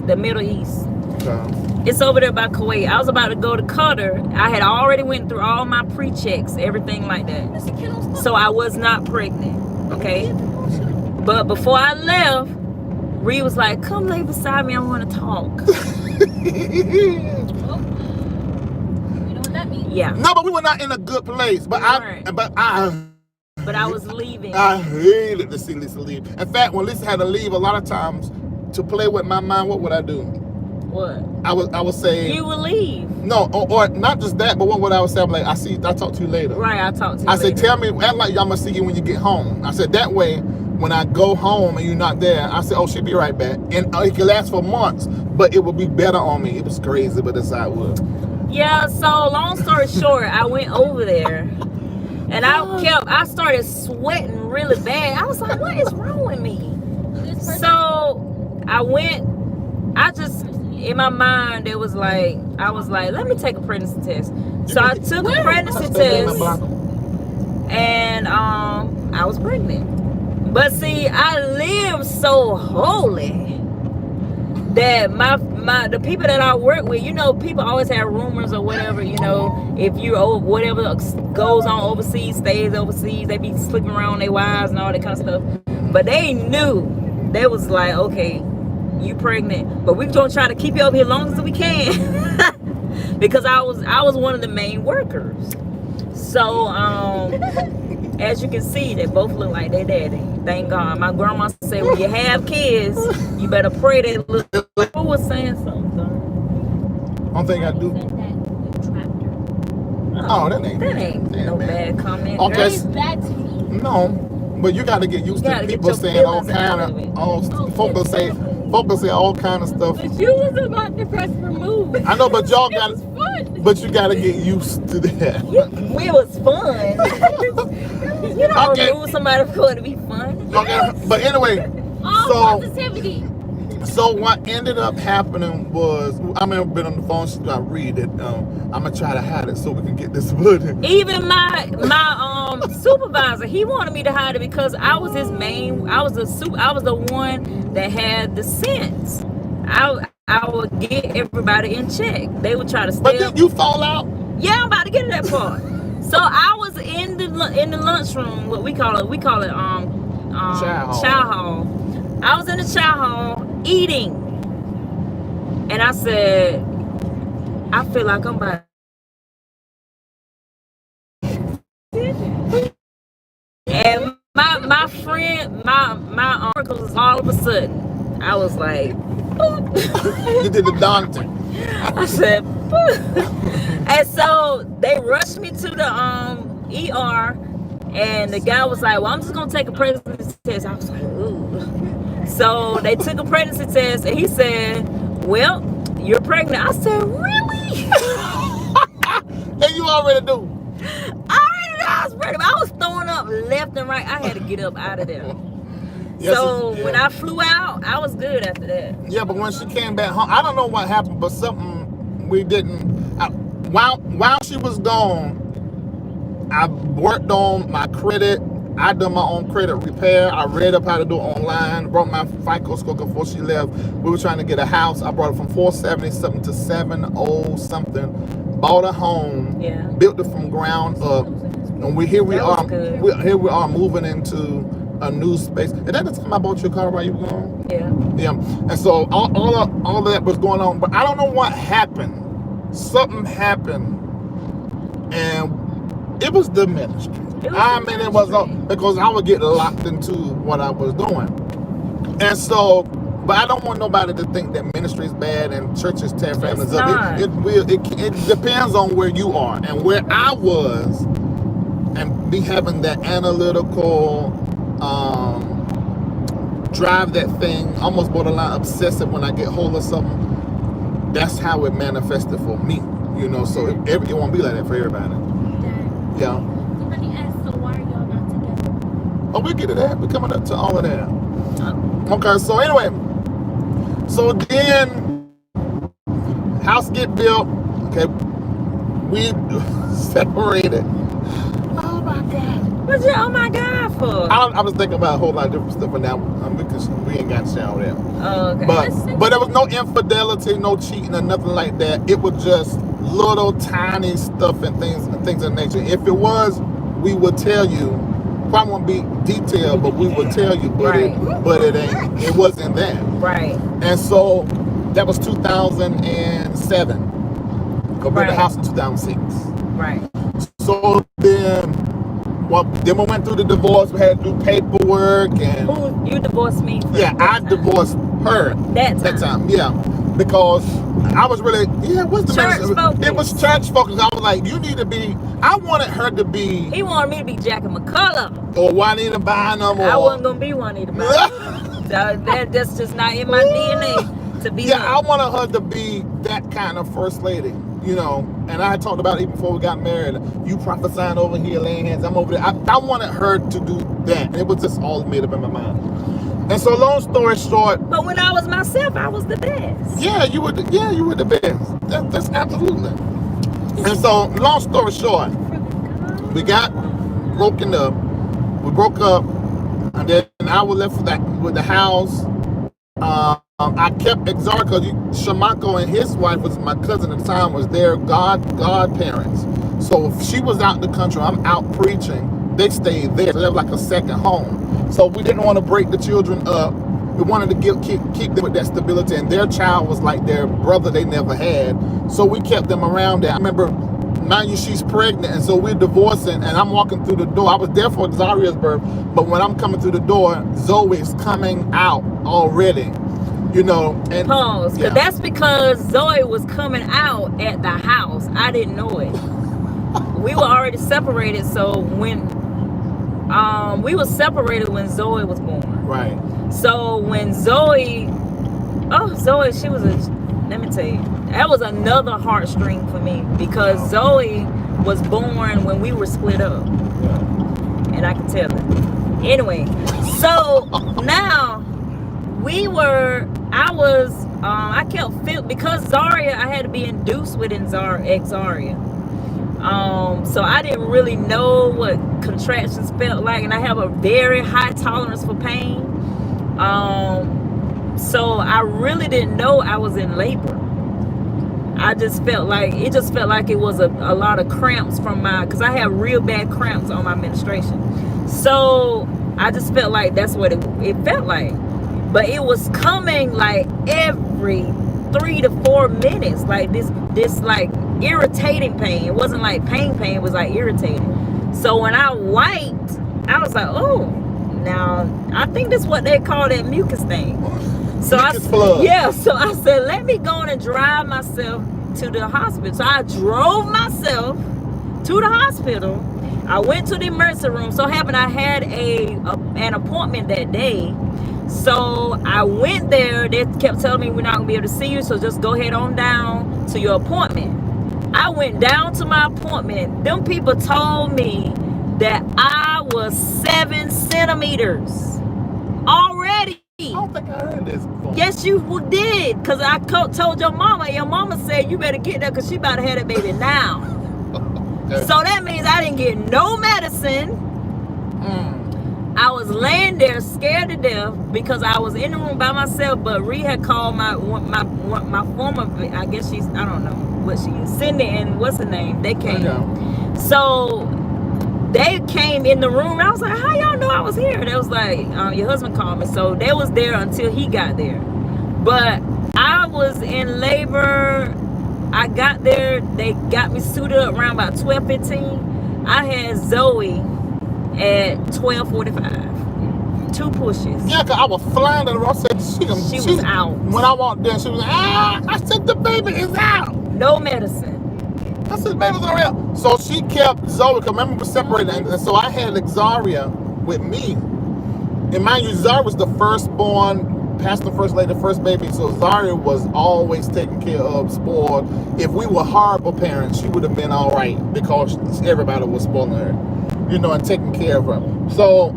the Middle East. Okay. It's over there by Kuwait. I was about to go to Qatar. I had already went through all my pre-checks, everything like that. So I was not pregnant. Okay. But before I left, Reid was like, come lay beside me, I want to talk. You know what that means? Yeah. No, but we were not in a good place. But I was leaving. I hated to see Lisa leave. In fact, when Lisa had to leave, a lot of times to play with my mind, what would I do? What? I would say, you would leave. No, or not just that, but what I would say, I'm like, I'll talk to you later. Right, I'll talk to you I later. said, tell me, act like I'm gonna see you when you get home. I said, that way, when I go home and you're not there, I said, oh, she'll be right back. And it could last for months, but it would be better on me. It was crazy, but that's how it was. Yeah, so long story short, I went over there and I started sweating really bad. I was like, what is wrong with me? So I in my mind, I was like, let me take a pregnancy test. So I took a pregnancy test and I was pregnant. But see, I live so holy that the people that I work with, people always have rumors or whatever, if whatever goes on overseas, stays overseas, they be sleeping around their wives and all that kind of stuff. But they knew, they was like, okay, you pregnant, but we're gonna try to keep you over here as long as we can. Because I was one of the main workers. So, as you can see, they both look like their daddy. Thank God. My grandma said, when you have kids, you better pray they look. Who was saying something? I don't think I do. Oh, that ain't no bad comment. Okay. That is bad to me. No, but you got to get used to people saying all kind of. Folks say all kind of stuff. But you was about to press remove. I know, but y'all got. It was fun. But you got to get used to that. It was fun. You don't remove somebody for it to be fun. Okay, but anyway, Positivity. So what ended up happening was, I remember being on the phone. She got Reid it. I'm gonna try to hide it so we can get this footage. Even my supervisor, he wanted me to hide it because I was his main. I was the one that had the sense. I would get everybody in check. They would try to stay. But did you fall out? Yeah, I'm about to get to that part. So I was in the lunchroom. What we call it chow hall. I was in the chow hall eating, and I said, I feel like I'm about. And my friend, my uncle was all of a sudden, I was like, You did the dancing. I said, and so they rushed me to the ER, and the guy was like, well, I'm just gonna take a pregnancy test. I was like, ooh. So they took a pregnancy test, and he said, well, you're pregnant. I said, really? And you already do. I was pregnant. I was throwing up left and right. I had to get up out of there. Yes, So when I flew out, I was good after that. Yeah, but when she came back home, I don't know what happened, but something we didn't. While she was gone, I worked on my credit. I done my own credit repair. I read up how to do it online. Brought my FICO score before she left. We were trying to get a house. I brought it from 470 something to 70 something. Bought a home. Yeah. Built it from ground up. And here we are moving into a new space. And that the time I bought your car while you were gone? Yeah. Yeah. And so all of that was going on, but I don't know what happened. Something happened, and it was the ministry. It was because I would get locked into what I was doing. And so, but I don't want nobody to think that ministry is bad and church is tearing families up. It depends on where you are, and where I was, and me having that analytical drive, that thing almost borderline obsessive when I get hold of something. That's how it manifested for me, so it won't be like that for everybody. Yeah. Somebody asked, so why are y'all not together? Oh, we'll get to that. We're coming up to all of that. Okay, so anyway. So then, house get built. Okay. We separated. Oh my God. What's your oh my God for? I was thinking about a whole lot of different stuff, but now because we ain't got to shout that. Oh, okay. But there was no infidelity, no cheating, or nothing like that. It was just little tiny stuff and things of nature. If it was, we would tell you. Probably won't be detailed, but we would tell you. But it ain't. It wasn't that. Right. And so that was 2007. Compared to the house in 2006. Right. So then we went through the divorce. We had to do paperwork and. Who you divorced me? Yeah, I divorced her. That time. Yeah, because I was really what's the church focus? It was church focus. I was like, you need to be. I wanted her to be. He wanted me to be Jackie McCullough or Juanita Bynum. I wasn't gonna be Juanita Bynum. That's just not in my DNA to be. Yeah, I wanted her to be that kind of first lady. And I talked about it even before we got married. You prophesying over here, laying hands. I'm over there. I wanted her to do that. And it was just all made up in my mind. And so, long story short. But when I was myself, I was the best. Yeah, you were the best. That's absolutely. And so, long story short, we got broken up. We broke up, and then I was left with the house. I kept exhorting because Shamako and his wife was my cousin at the time, was their godparents. So if she was out in the country, I'm out preaching, they stayed there. So they were like a second home. So we didn't want to break the children up. We wanted to keep them with that stability, and their child was like their brother they never had. So we kept them around there. I remember mind you, she's pregnant, and so we're divorcing, and I'm walking through the door. I was there for Zaria's birth, but when I'm coming through the door, Zoe's coming out already. You know, and pause, because that's because Zoe was coming out at the house. I didn't know it. We were already separated, so when we were separated when Zoe was born. Right. So when Zoe, she was let me tell you, that was another heartstring for me, because Zoe was born when we were split up. Yeah. And I can tell it. Anyway, so now I kept feeling, because Zaria, I had to be induced with Zaria. So I didn't really know what contractions felt like, and I have a very high tolerance for pain. So I really didn't know I was in labor. It just felt like it was a lot of cramps because I have real bad cramps on my menstruation. So I just felt like that's what it felt like. But it was coming like every 3 to 4 minutes, like this like irritating pain. It wasn't like pain, it was like irritating. So when I wiped, I was like, oh, now I think that's what they call that mucus thing. So so I said, let me go on and drive myself to the hospital. So I drove myself to the hospital. I went to the emergency room. So happened I had an appointment that day. So I went there. They kept telling me we're not gonna be able to see you, so just go ahead on down to your appointment. I went down to my appointment. Them people told me that I was 7 centimeters already. I don't think I heard this before. Yes, you did, because I told your mama. Your mama said you better get there because she about to have that baby now. Okay. So that means I didn't get no medicine. I was laying there scared to death because I was in the room by myself, but Reid had called my former, I guess I don't know what she is, Cindy and what's her name, they came. So they came in the room, and I was like, how y'all know I was here? They was like, your husband called me. So they was there until he got there. But I was in labor. I got there, they got me suited up around about 12:15. I had Zoe at 12:45. 2 pushes. Yeah, because I was flying to the road. I said, she was out. When I walked in, she was like, I said, the baby is out. No medicine. I said, the baby's already out. So she kept Zoe, because remember we were separated, and so I had Zaria with me. And mind you, Zaria was the firstborn, Pastor First Lady, the first baby, so Zaria was always taken care of, spoiled. If we were horrible parents, she would have been all right, because everybody was spoiling her, you know, and taking care of her. So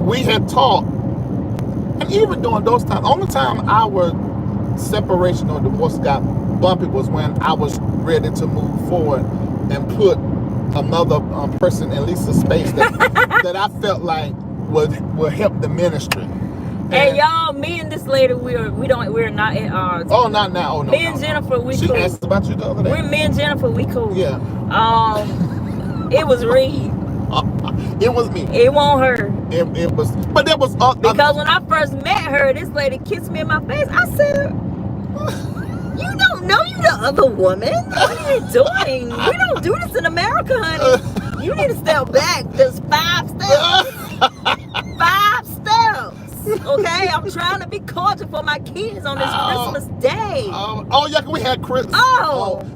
we had talked, and even during those times, only time our separation or divorce got bumpy was when I was ready to move forward and put another person in Lisa's space that I felt like would help the ministry. And y'all, me and this lady, we're not at odds. Oh, not now. Oh, no. Me and Jennifer, we she cool. She asked about you the other day. Me and Jennifer, we cool. Yeah. It was Reid. It was me. It wasn't her. It was, but that was because when I first met her, this lady kissed me in my face. I said, "You don't know you the other woman. What are you doing? We don't do this in America, honey. You need to step back. There's 5 steps. 5 steps." Okay, I'm trying to be cordial for my kids on this Christmas day. Yeah, we had Christmas.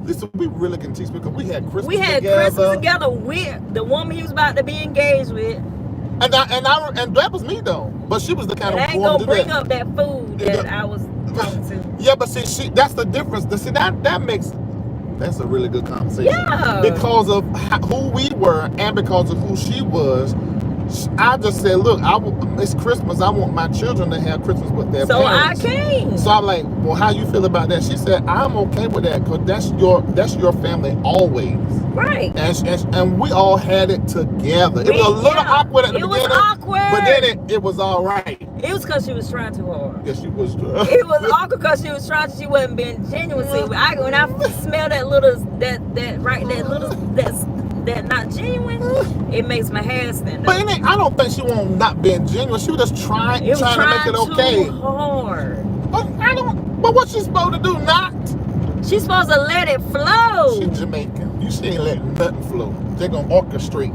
Listen, we really can teach because we had Christmas together. We had Christmas together with the woman he was about to be engaged with. And that was me though. But she was the kind of woman. I ain't gonna bring up that food that I was talking to. Yeah, but see, that's the difference. See, that's a really good conversation. Yeah. Because of who we were and because of who she was. I just said, look, it's Christmas. I want my children to have Christmas with their parents. So I came. So I'm like, well, how you feel about that? She said, I'm okay with that because that's your family always. Right. And we all had it together. It was a little awkward at the beginning. It was awkward. But then it was all right. It was because she was trying too hard. Yes, she was trying. It was awkward because she was trying. She wasn't being genuine. See, when I smell that not genuine, it makes my hair stand up. But I don't think she was not being genuine. She was just trying to make it okay. Too hard. But what's she supposed to do? Not? She's supposed to let it flow. She's Jamaican. She ain't letting nothing flow. They're gonna orchestrate.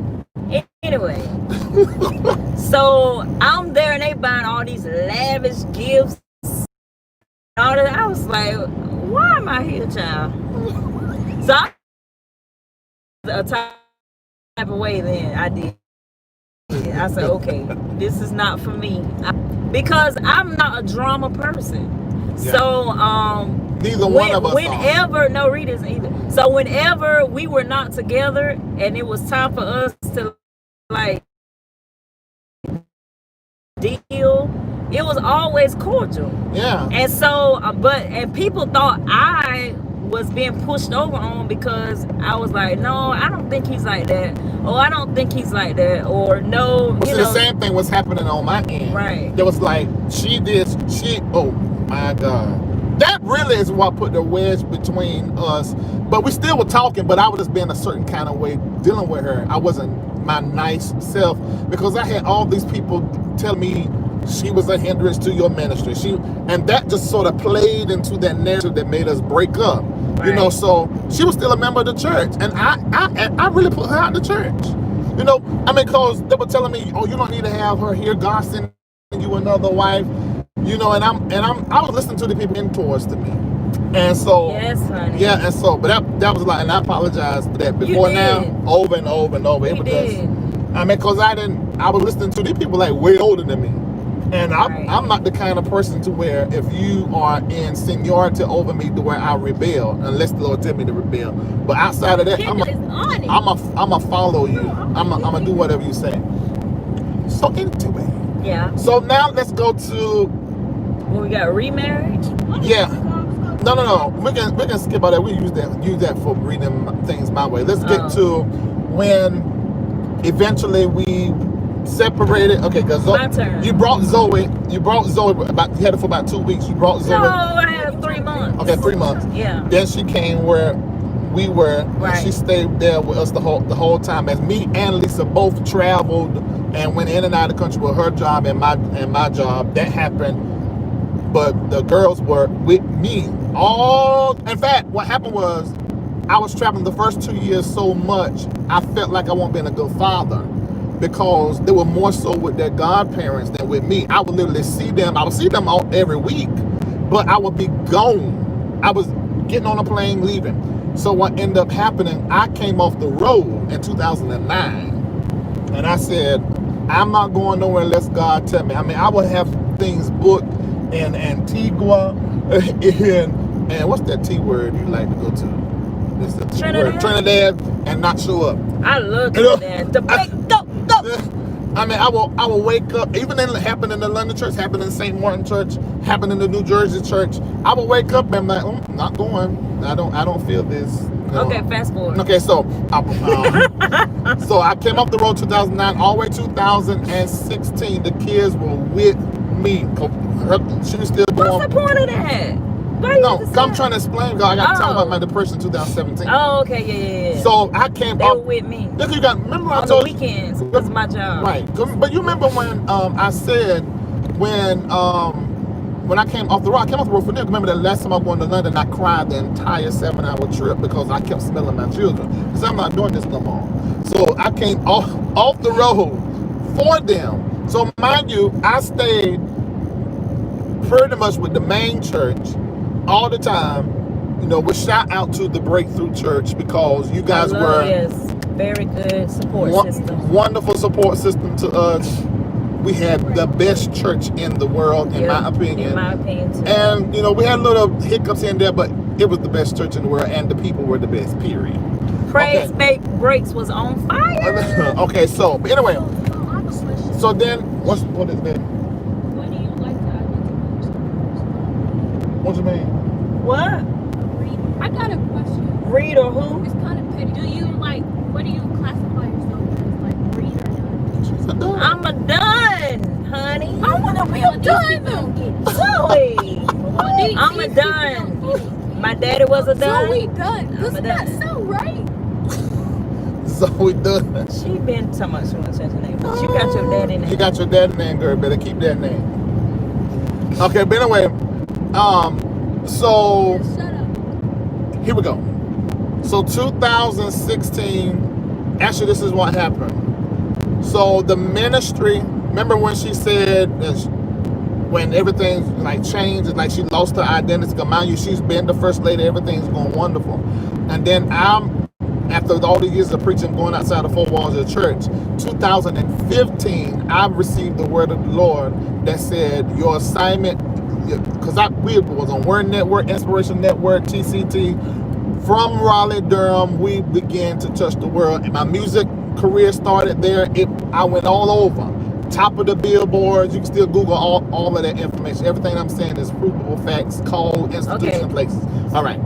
Anyway, so I'm there and they buying all these lavish gifts. All that. I was like, why am I here, child? So I a type of way then I did. I said, okay, this is not for me. Because I'm not a drama person. Yeah. So neither one of us whenever no Reid isn't either. So whenever we were not together and it was time for us to like deal, it was always cordial. Yeah. And so and people thought I was being pushed over on because I was like, no, I don't think he's like that, or I don't think he's like that, or no. The same thing was happening on my end. Right. There was like, oh my God. That really is what put the wedge between us. But we still were talking, but I was just being a certain kind of way dealing with her. I wasn't my nice self because I had all these people tell me she was a hindrance to your ministry. And that just sort of played into that narrative that made us break up. Right. You know, so she was still a member of the church. And I really put her out of the church. You know, I mean, because they were telling me, oh, you don't need to have her here. God sent you another wife. You know, and I was listening to the people mentors to me. And so, yes, honey. Yeah, and so, but that was like, and I apologize for that before now, over and over and over. I mean, because I was listening to these people like way older than me. And I'm not the kind of person to where if you are in seniority over me to where I rebel, unless the Lord tell me to rebel. But outside of that, I'm a follow you. I'm a do whatever you say. So anyway. Yeah. So now let's go to. Well, we got Remarriage. Yeah. No. We can skip all that. We use that for Reading Things My Way. Let's get to when eventually we separated. Okay, because you brought Zoe. You had it for about 2 weeks. You brought Zoe. No, I had 3 months. Okay, 3 months. Yeah. Then she came where we were. Right. And she stayed there with us the whole time. As me and Lisa both traveled and went in and out of the country with her job and my job. That happened. But the girls were with me. In fact, what happened was I was traveling the first 2 years so much, I felt like I wasn't being a good father because they were more so with their godparents than with me. I would literally see them. I would see them every week, but I would be gone. I was getting on a plane, leaving. So what ended up happening, I came off the road in 2009, and I said, I'm not going nowhere unless God tell me. I mean, I would have things booked in Antigua, and what's that T word you like to go to? It's the Trinidad, and not show up. I love Trinidad. I mean, I will wake up. Even it happened in the London church, happened in St. Martin church, happened in the New Jersey church. I will wake up and I'm like, not going. I don't feel this. You know. Okay, fast forward. Okay, so so I came off the road 2009 all the way 2016. The kids were with me. She was still born. What's the point of that? No, I'm trying to explain. God, I got to talk about my depression 2017. Oh, okay, yeah. So I came. They were with me. Look, you got. Remember on I told the weekends. That's my job. Right, but you remember when I said when I came off the road. I came off the road for this. Remember that last time I was going to London, I cried the entire 7-hour trip because I kept smelling my children. Because I'm not doing this no more. So I came off the road for them. So mind you, I stayed pretty much with the main church all the time. You know, we shout out to the Breakthrough Church because you guys were very good support system. Wonderful support system to us. We had the best church in the world, in my opinion. In my opinion, too. And, you know, we had little hiccups in there, but it was the best church in the world, and the people were the best, period. Praise Make Breaks was on fire. Okay, so, but anyway. So then, what is that? What do you like to identify yourself? What do you mean? What? Reid. I got a question. Reid or who? It's kind of petty. What do you classify yourself as, like, Reid or done? I'm a done, honey. I want to be a done. Zoe. I'm a done. My daddy was a done. Zoe done. Doesn't that sound right? Zoe done. She been talking about she wants to change her name, but you got your daddy name. You got your daddy name, girl. Better keep that name. Okay, but anyway, so Shut up. Here we go. So 2016, actually this is what happened. So the ministry, remember when she said that when everything like changed, and like she lost her identity, mind you, she's been the first lady, everything's going wonderful. And then after all the years of preaching, going outside the four walls of the church, 2015, I received the word of the Lord that said your assignment, because we was on Word Network, Inspiration Network, TCT, from Raleigh-Durham, we began to touch the world. And my music career started there. I went all over. Top of the billboards. You can still Google all of that information. Everything I'm saying is provable facts, call, institution, places. All right.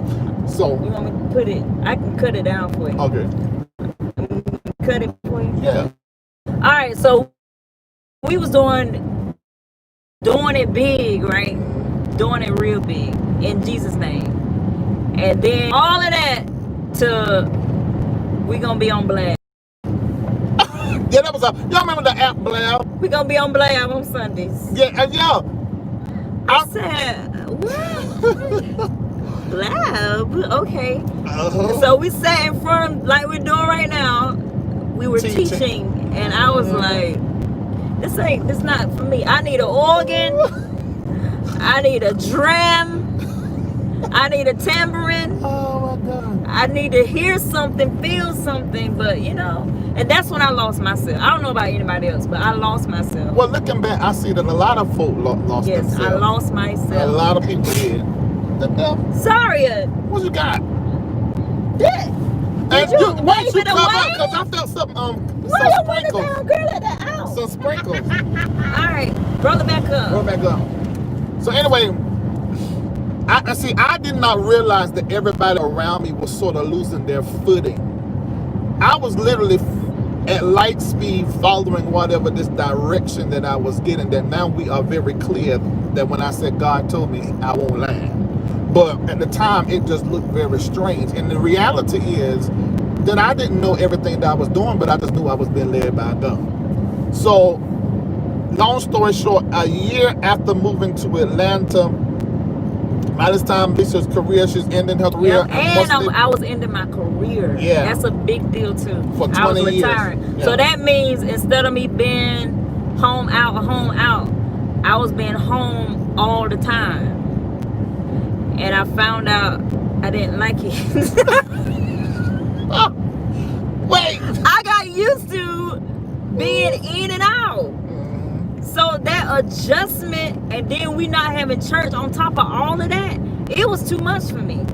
So you want me to put it? I can cut it down for you. Okay. Cut it for you? Yeah. All right. So we was doing it big, right? Doing it real big in Jesus' name. And then all of that to we gonna be on Blab. Yeah, that was y'all remember the app Blab? We gonna be on Blab on Sundays. Yeah, and yeah. I said, what? Blab? Okay. So we sat in front of, like we're doing right now. We were teaching and I was like, this not for me. I need an organ. I need a drum. I need a tambourine. Oh my God. I need to hear something, feel something, but and that's when I lost myself. I don't know about anybody else, but I lost myself. Well, looking back, I see that a lot of folk lost themselves. Yes, I lost myself. A lot of people did. The devil. Sorry. What you got? Did you wave it away? Because I felt something, Why some you want it sprinkles. down, girl? Let that out. Some sprinkles. All right, roll it back up. Roll back up. So anyway, I did not realize that everybody around me was sort of losing their footing. I was literally at light speed following whatever this direction that I was getting, that now we are very clear that when I said God told me, I won't lie. But at the time, it just looked very strange. And the reality is that I didn't know everything that I was doing, but I just knew I was being led by God. So, long story short, a year after moving to Atlanta, by this time, Lisa's career, she's ending her career. Yeah, and I was ending my career. Yeah. That's a big deal, too. For 20 I was retiring. years. Yeah. So that means instead of me being home out, I was being home all the time. And I found out I didn't like it. Oh, wait. I got used to being in and out. So that adjustment, and then we not having church on top of all of that, it was too much for me.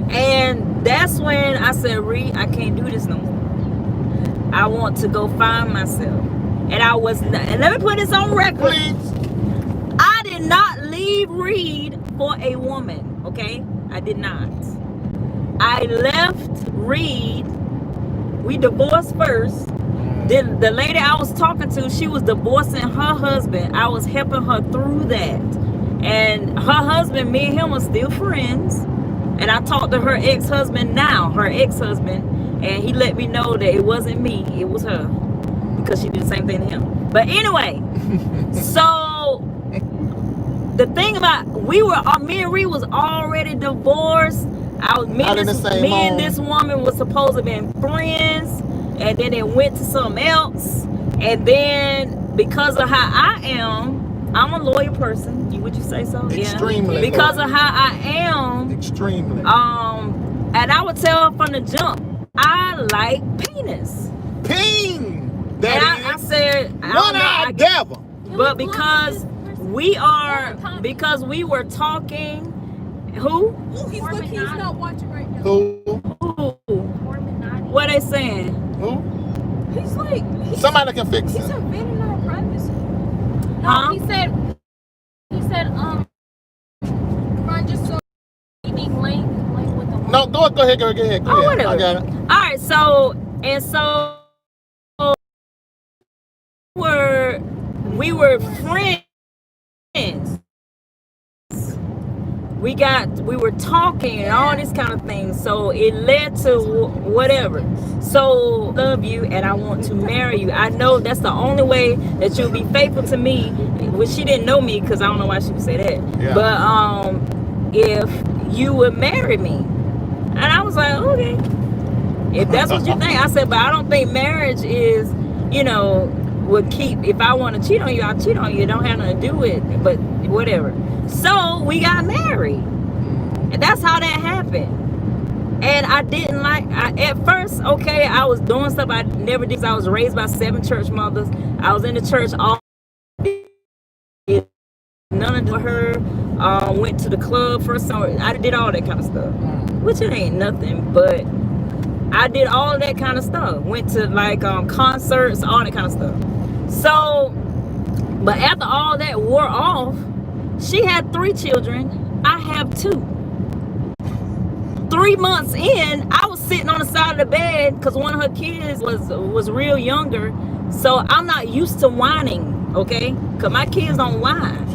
And that's when I said, Reid, I can't do this no more. I want to go find myself. And I was not, and let me put this on record. Please. I did not leave Reid for a woman, okay? I did not. I left Reid. We divorced first. Then the lady I was talking to, she was divorcing her husband. I was helping her through that. And her husband, me and him are still friends. And I talked to her ex-husband, and he let me know that it wasn't me, it was her. Because she did the same thing to him. But anyway, so the thing about, me and Reid was already divorced. Me and this woman was supposed to have been friends. And then it went to something else. And then because of how I am, I'm a loyal person. Would you say so? Extremely. Yeah. Because of how I am. Extremely. And I would tell her from the jump, I like penis. Ping. And I said, one-eyed devil. But because we were talking, who? He's not watching right now. Who? What they saying? Who? He's like, somebody can fix it. He's invading our privacy. No, Huh? he said, Ron, just so meeting link with the. No, go ahead. Go ahead. Whatever. I got it. All right, so we were friends. We were talking and all this kind of things. So it led to whatever. So love you and I want to marry you. I know that's the only way that you'll be faithful to me. Well, she didn't know me because I don't know why she would say that. Yeah. But if you would marry me, And I was like, okay, if that's what you think. I said, but I don't think marriage is, would keep, if I want to cheat on you, I'll cheat on you. It don't have nothing to do with it, but whatever. So we got married. And that's how that happened. And I didn't at first, okay, I was doing stuff I never did. I was raised by 7 church mothers. I was in the church all none of her. Went to the club for summer. I did all that kind of stuff, which it ain't nothing, but I did all that kind of stuff. Went to concerts, all that kind of stuff. So, but after all that wore off, she had 3 children. I have 2. 3 months in, I was sitting on the side of the bed because one of her kids was real younger. So I'm not used to whining, okay? Because my kids don't whine.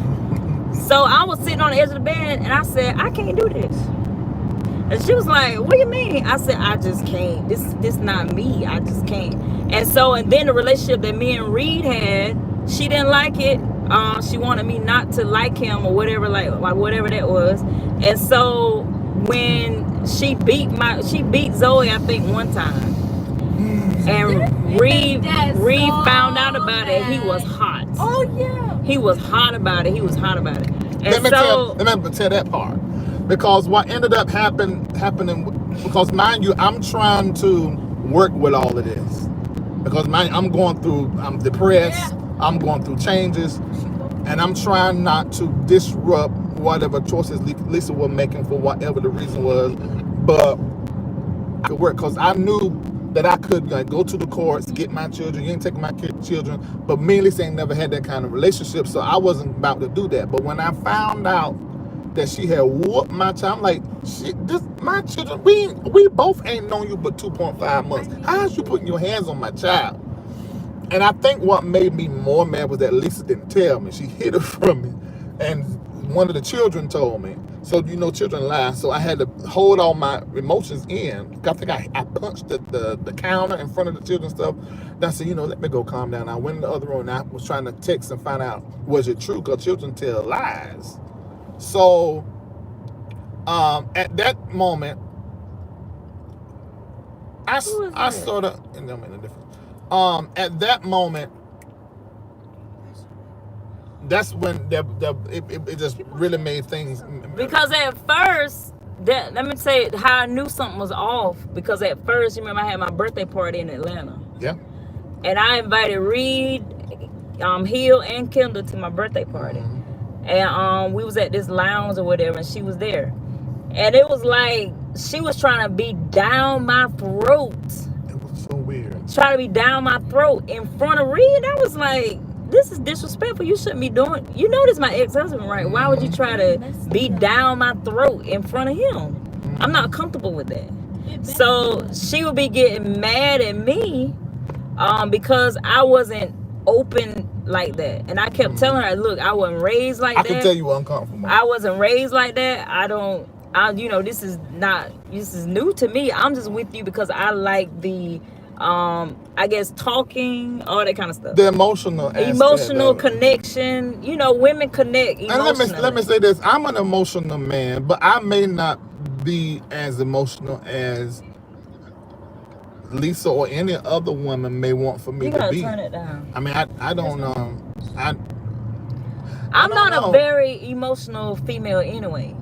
So I was sitting on the edge of the bed and I said, I can't do this. And she was like, what do you mean? I said, I just can't. This not me. I just can't. And then the relationship that me and Reid had, she didn't like it. She wanted me not to like him or whatever, like whatever that was. And so when she beat Zoe, I think one time. And Reid found out about it. He was hot. Oh yeah. He was hot about it. And let me tell that part. Because what ended up happening, because mind you, I'm trying to work with all of this. Because I'm depressed, I'm going through changes, and I'm trying not to disrupt whatever choices Lisa was making for whatever the reason was. But I could work, because I knew that I could go to the courts, get my children. You ain't taking my children. But me and Lisa ain't never had that kind of relationship, so I wasn't about to do that. But when I found out that she had whooped my child, I'm like, my children, we both ain't known you but 2.5 months. How is you putting your hands on my child? And I think what made me more mad was that Lisa didn't tell me. She hid it from me. And one of the children told me. So, children lie. So I had to hold all my emotions in. I think I punched the counter in front of the children and stuff. And I said, let me go calm down. I went in the other room and I was trying to text and find out, was it true? Because children tell lies. So at that moment, I sort of, it don't make no difference. At that moment, that's when it just really made things. Because at first, let me tell you how I knew something was off. Because at first, you remember I had my birthday party in Atlanta. Yeah. And I invited Reid, Hill, and Kendall to my birthday party. Mm-hmm. And we was at this lounge or whatever, and she was there. And it was like she was trying to be down my throat. It was so weird. Trying to be down my throat in front of Reid. I was like, this is disrespectful. You shouldn't be doing. You know this is my ex-husband, right? Why would you try to be down my throat in front of him? I'm not comfortable with that. So she would be getting mad at me because I wasn't open like that. And I kept telling her, look, I wasn't raised like that. I can tell you were uncomfortable. I wasn't raised like that. This is new to me. I'm just with you because I like the I guess talking, all that kind of stuff. The emotional connection. Women connect emotionally. And let me say this. I'm an emotional man, but I may not be as emotional as Lisa or any other woman may want for me to be. You gotta turn it down. I mean, I don't know. I'm not a very emotional female anyway.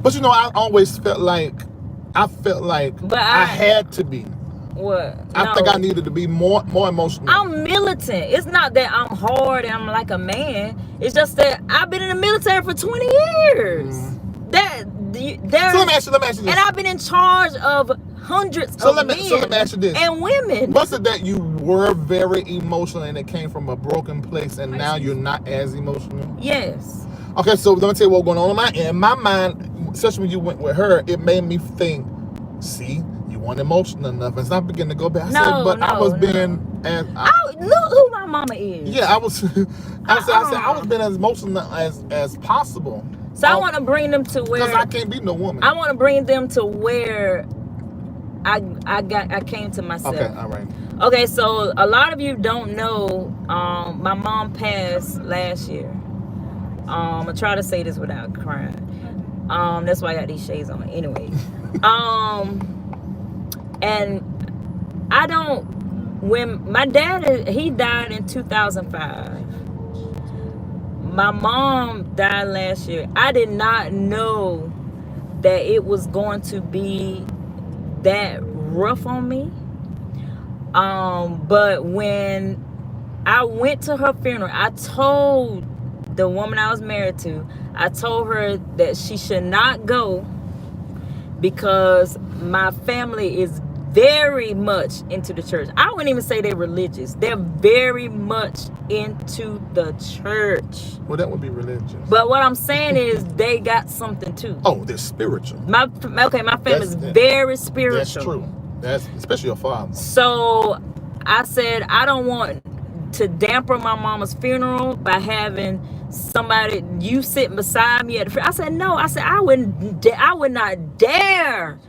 But I always felt like I had to be. What? I think I needed to be more emotional. I'm militant. It's not that I'm hard and I'm like a man. It's just that I've been in the military for 20 years. So let me ask you this. And I've been in charge of hundreds of men so let me ask you this. And women. Was it that you were very emotional and it came from a broken place and now you're not as emotional? Yes. Okay, so let me tell you what's going on in my mind, especially when you went with her, it made me think, see, you weren't emotional enough. And so I began to go back. I was being as look who my mama is. Yeah, I was I was being as emotional as possible. So I want to bring them to where, because I can't be no woman. I want to bring them to where I came to myself. Okay, all right. Okay, so a lot of you don't know, my mom passed last year. I try to say this without crying. That's why I got these shades on. Anyway, And I don't. When my dad, he died in 2005. My mom died last year. I did not know that it was going to be that rough on me. But when I went to her funeral, I told the woman I was married to, I told her that she should not go because my family is very much into the church. I wouldn't even say they're religious. They're very much into the church. Well, that would be religious. But what I'm saying is they got something too. Oh, they're spiritual. My family is very spiritual. That's true. That's especially your father. So I said I don't want to damper my mama's funeral by having somebody, you sitting beside me at the. I said no. I said I would not dare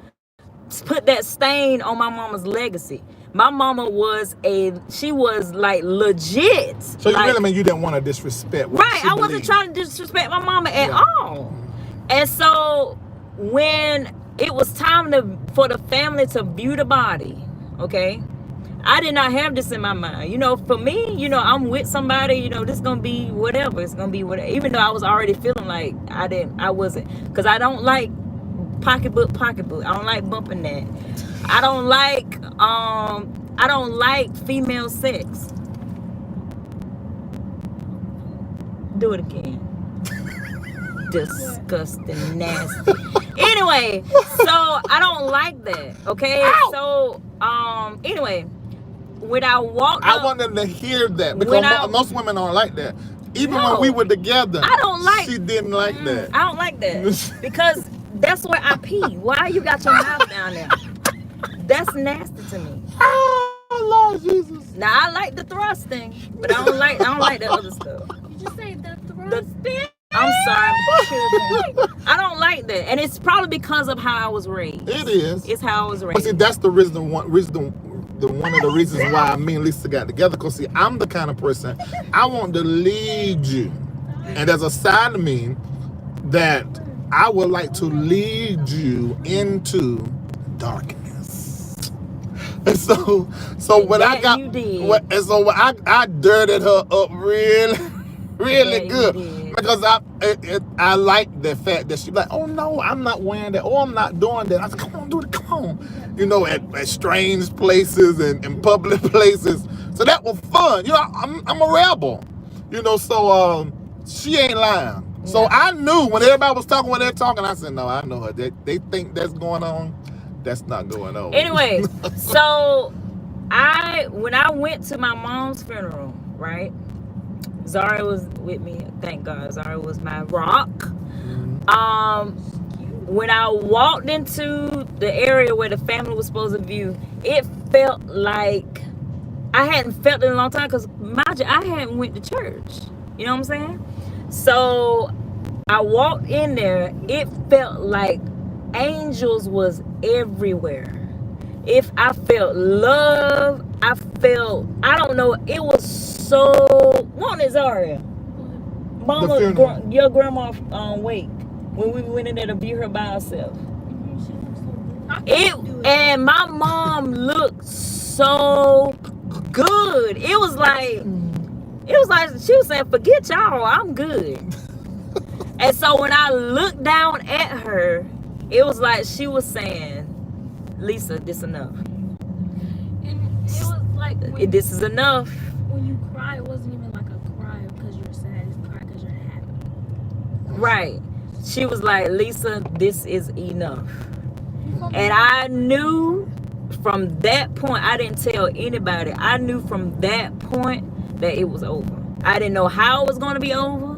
put that stain on my mama's legacy. My mama was like legit. So you really mean you didn't want to disrespect what right, she I wasn't trying to disrespect my mama at all. And so when it was time for the family to view the body, okay, I did not have this in my mind. You know, for me, you know, I'm with somebody, you know, this is gonna be whatever. It's gonna be whatever. Even though I was already feeling like I wasn't, because I don't like pocketbook. I don't like bumping that. I don't like female sex. Do it again. Disgusting, nasty. Anyway, so I don't like that. Okay. Ow! So anyway, when I walked I up, want them to hear that because most women aren't like that. Even when we were together, I don't like. She didn't like that. I don't like that because that's where I pee. Why you got your mouth down there? That's nasty to me. Oh Lord Jesus! Now I like the thrusting, but I don't like the other stuff. You just say the thrusting. I'm sorry, I don't like that, and it's probably because of how I was raised. It is. It's how I was raised. But see, that's the one of the reasons why me and Lisa got together. Because see, I'm the kind of person I want to lead you, and there's a side of me that I would like to lead you into darkness. And so when I got, and so I dirted her up really good because I like the fact that she like, oh no, I'm not wearing that, oh I'm not doing that. I said, come on, do it, come on. You know, at strange places and public places. So that was fun. You know, I'm a rebel. You know, so she ain't lying. Yeah. So I knew when everybody was talking, I said, no, I know her. They think that's going on. That's not going on. Anyway, so when I went to my mom's funeral, right? Zara was with me. Thank God. Zara was my rock. When I walked into the area where the family was supposed to view, it felt like I hadn't felt it in a long time because, mind you, I hadn't went to church. You know what I'm saying? So I walked in there. It felt like angels was everywhere. If I felt love, I don't know, it was so. What is Zaria? Mama, your grandma wake when we went in there to view her by herself. And my mom looked so good. It was like she was saying, forget y'all, I'm good. And so when I looked down at her, it was like she was saying, Lisa, this enough. And it was like this is enough. When you cry, it wasn't even like a cry because you're sad. It's a cry because you're happy. Right. She was like, Lisa, this is enough. And I knew from that point, I didn't tell anybody. I knew from that point that it was over. I didn't know how it was going to be over,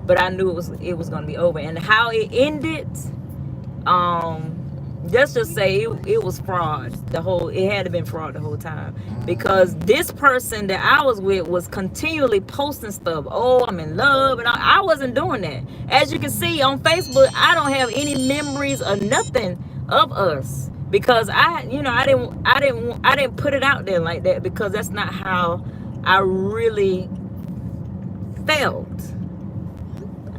but I knew it was going to be over. And how it ended, let's just say it was fraud. It had to been fraud the whole time, because this person that I was with was continually posting stuff. Oh, I'm in love, and I wasn't doing that. As you can see on Facebook, I don't have any memories or nothing of us, because I didn't put it out there like that, because that's not how I really felt.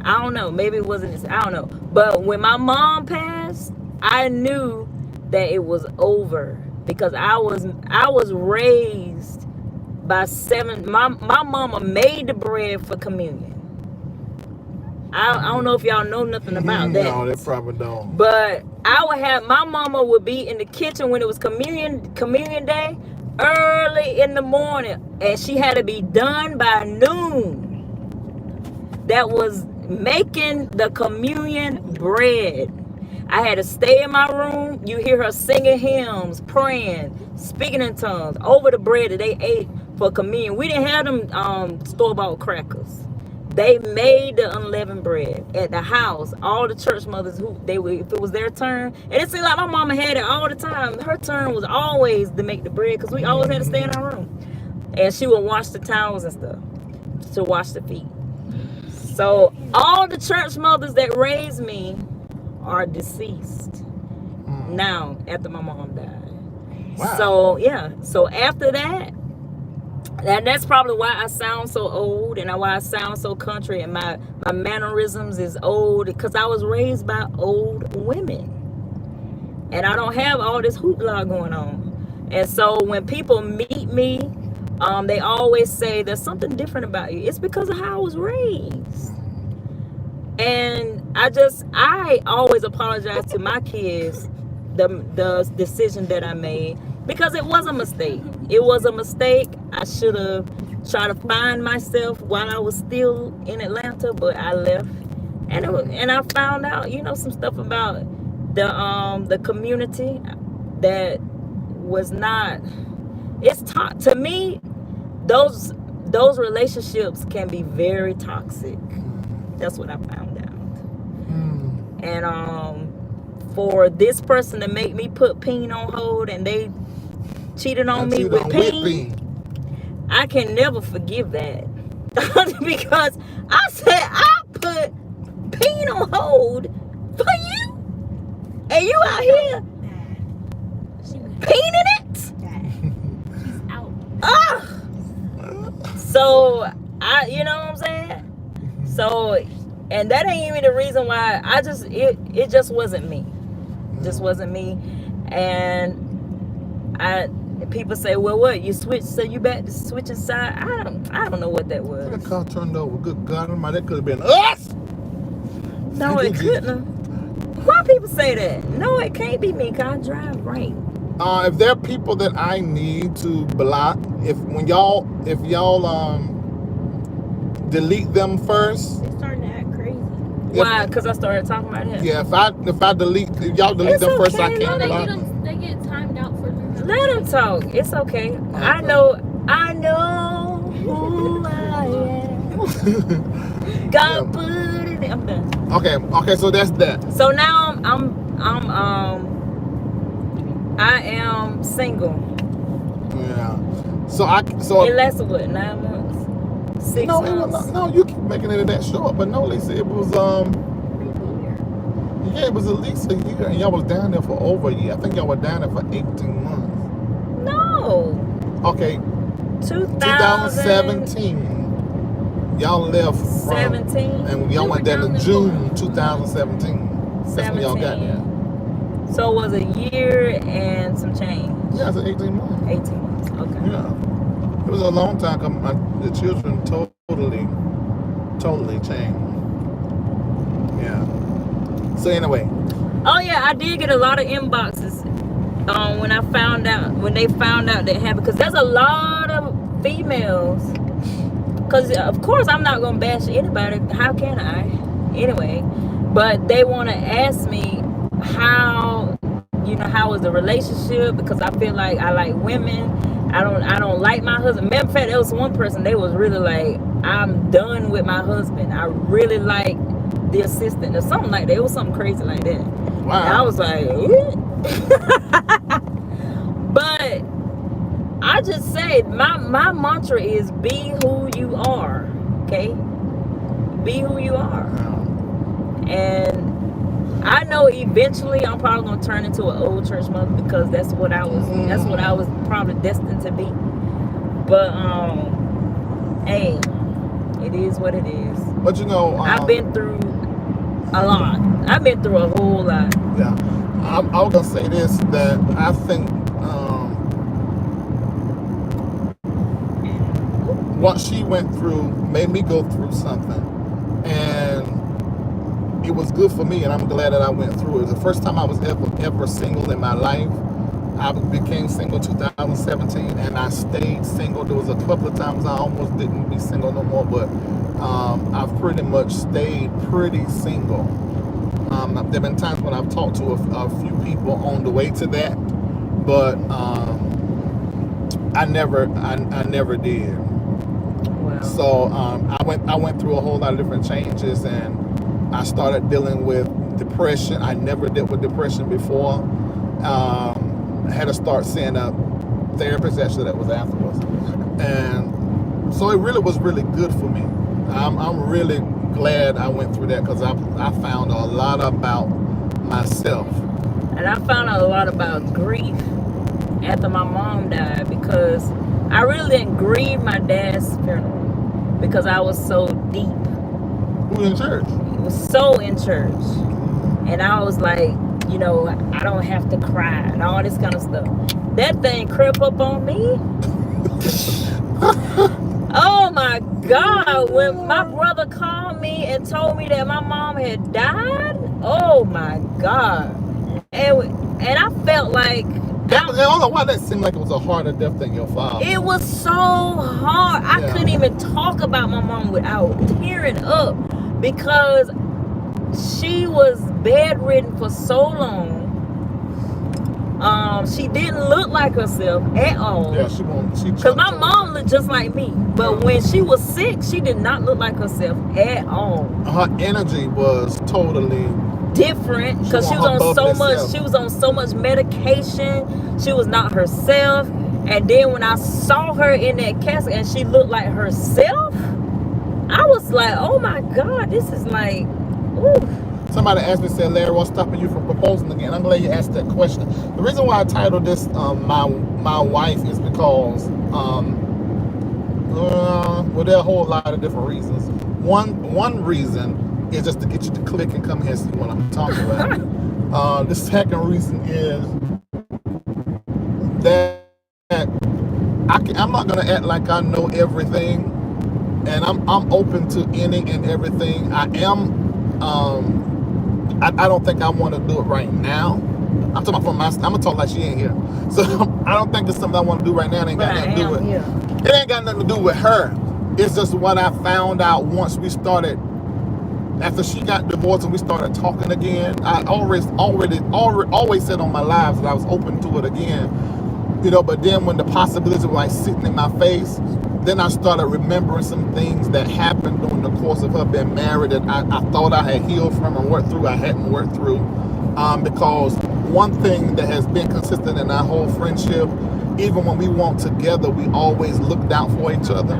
I don't know. Maybe it wasn't. I don't know. But when my mom passed, I knew that it was over, because I was raised by 7. My mama made the bread for communion. I don't know if y'all know nothing about that. No, they probably don't. But my mama would be in the kitchen when it was communion day, early in the morning, and she had to be done by noon. That was making the communion bread. I had to stay in my room. You hear her singing hymns, praying, speaking in tongues over the bread that they ate for communion. We didn't have them store-bought crackers. They made the unleavened bread at the house. All the church mothers, if it was their turn, and it seemed like my mama had it all the time. Her turn was always to make the bread, because we always had to stay in our room. And she would wash the towels and stuff to wash the feet. So all the church mothers that raised me are deceased now after my mom died. Wow. So yeah. So after that. And that's probably why I sound so old, and why I sound so country, and my mannerisms is old, because I was raised by old women. And I don't have all this hoopla going on. And so when people meet me, they always say there's something different about you. It's because of how I was raised. And I always apologize to my kids the decision that I made, because it was a mistake. It was a mistake. I should have tried to find myself while I was still in Atlanta, but I left, and I found out, some stuff about the community that was not. It's to me, those relationships can be very toxic. That's what I found out. And for this person to make me put Peen on hold, and they cheated on me with Peen, I can never forgive that. Because I said I put Peen on hold for you, and you out here peening it. She's out. So you know what I'm saying? So, and that ain't even the reason why. It just wasn't me. Just wasn't me. And people say, well, what, you switched, so you back to switching side? I don't know what that was. That car turned over. Good God, that could have been us. No, it couldn't have. Why people say that? No, it can't be me, because I drive right. If there are people that I need to block, if y'all delete them first. They're starting to act crazy. Why? Because I started talking about him. Yeah, if y'all delete them first, I can't block them. They get timed out for them. Let them talk. It's okay. I know who I am. God put it in. I'm done. Okay, so that's that. So now I am single. Yeah. So it lasted what, 9 months? 6 months? No, you keep making it that short, but no, Lisa, it was yeah, it was at least a year, and y'all was down there for over a year. I think y'all were down there for 18 months. No. Okay. 2017. Y'all left from 17. And y'all went down in June 2017. That's when y'all got there. So it was a year and some change. Yeah, it's 18 months. 18 months. Okay. Yeah. It was a long time. The children totally changed. Yeah. So anyway. Oh yeah, I did get a lot of inboxes when they found out that happened, because there's a lot of females. Because of course I'm not gonna bash anybody. How can I? Anyway, but they want to ask me how was the relationship, because I feel like I like women. I don't like my husband. Matter of fact, there was one person, they was really like, I'm done with my husband. I really like the assistant or something like that. It was something crazy like that. Wow. And I was like, but I just say my mantra is be who you are. Okay? Be who you are. And I know eventually I'm probably gonna turn into an old church mother, because that's what I was probably destined to be. But hey, it is what it is. But I've been through a lot. I've been through a whole lot. Yeah. I was gonna say this, that I think what she went through made me go through something, and it was good for me, and I'm glad that I went through it. It was the first time I was ever single in my life. I became single 2017, and I stayed single. There was a couple of times I almost didn't be single no more, but I've pretty much stayed pretty single. There have been times when I've talked to a few people on the way to that, but I never did. Wow. So I went through a whole lot of different changes, and I started dealing with depression. I never dealt with depression before. I had to start seeing a therapist. Actually, that was afterwards, and so it really was really good for me. I'm really glad I went through that, because I found a lot about myself. And I found out a lot about grief after my mom died, because I really didn't grieve my dad's funeral because I was so deep. Who was in church? He was so in church. And I was like, you know, I don't have to cry and all this kind of stuff. That thing crept up on me. Oh my God. When my brother called me and told me that my mom had died, oh my God. And I felt like, I don't know why that seemed like it was a harder death than your father. it was so hard. I Yeah. couldn't even talk about my mom without tearing up, because she was bedridden for so long. She didn't look like herself at all. Yeah, she won't. Because my mom looked just like me. But when she was sick, she did not look like herself at all. Her energy was totally Different, because she was on so much medication. She was not herself. And then when I saw her in that casket and she looked like herself, I was like, oh my God, this is like, ooh. Somebody asked me, said, Larry, what's stopping you from proposing again? I'm glad you asked that question. The reason why I titled this my wife is because well, there are a whole lot of different reasons. One reason is just to get you to click and come here and see what I'm talking about. The second reason is that I'm not gonna act like I know everything, and I'm open to any and everything. I don't think I want to do it right now. I'm talking about I'm gonna talk like she ain't here. So I don't think it's something I want to do right now. It ain't got nothing to do with it. It ain't got nothing to do with her. It's just what I found out once we started. After she got divorced and we started talking again, I always said on my lives that I was open to it again. You know, but then when the possibilities were like sitting in my face, then I started remembering some things that happened during the course of her being married that I thought I had healed from and worked through. I hadn't worked through. Because one thing that has been consistent in our whole friendship, even when we weren't together, we always looked out for each other.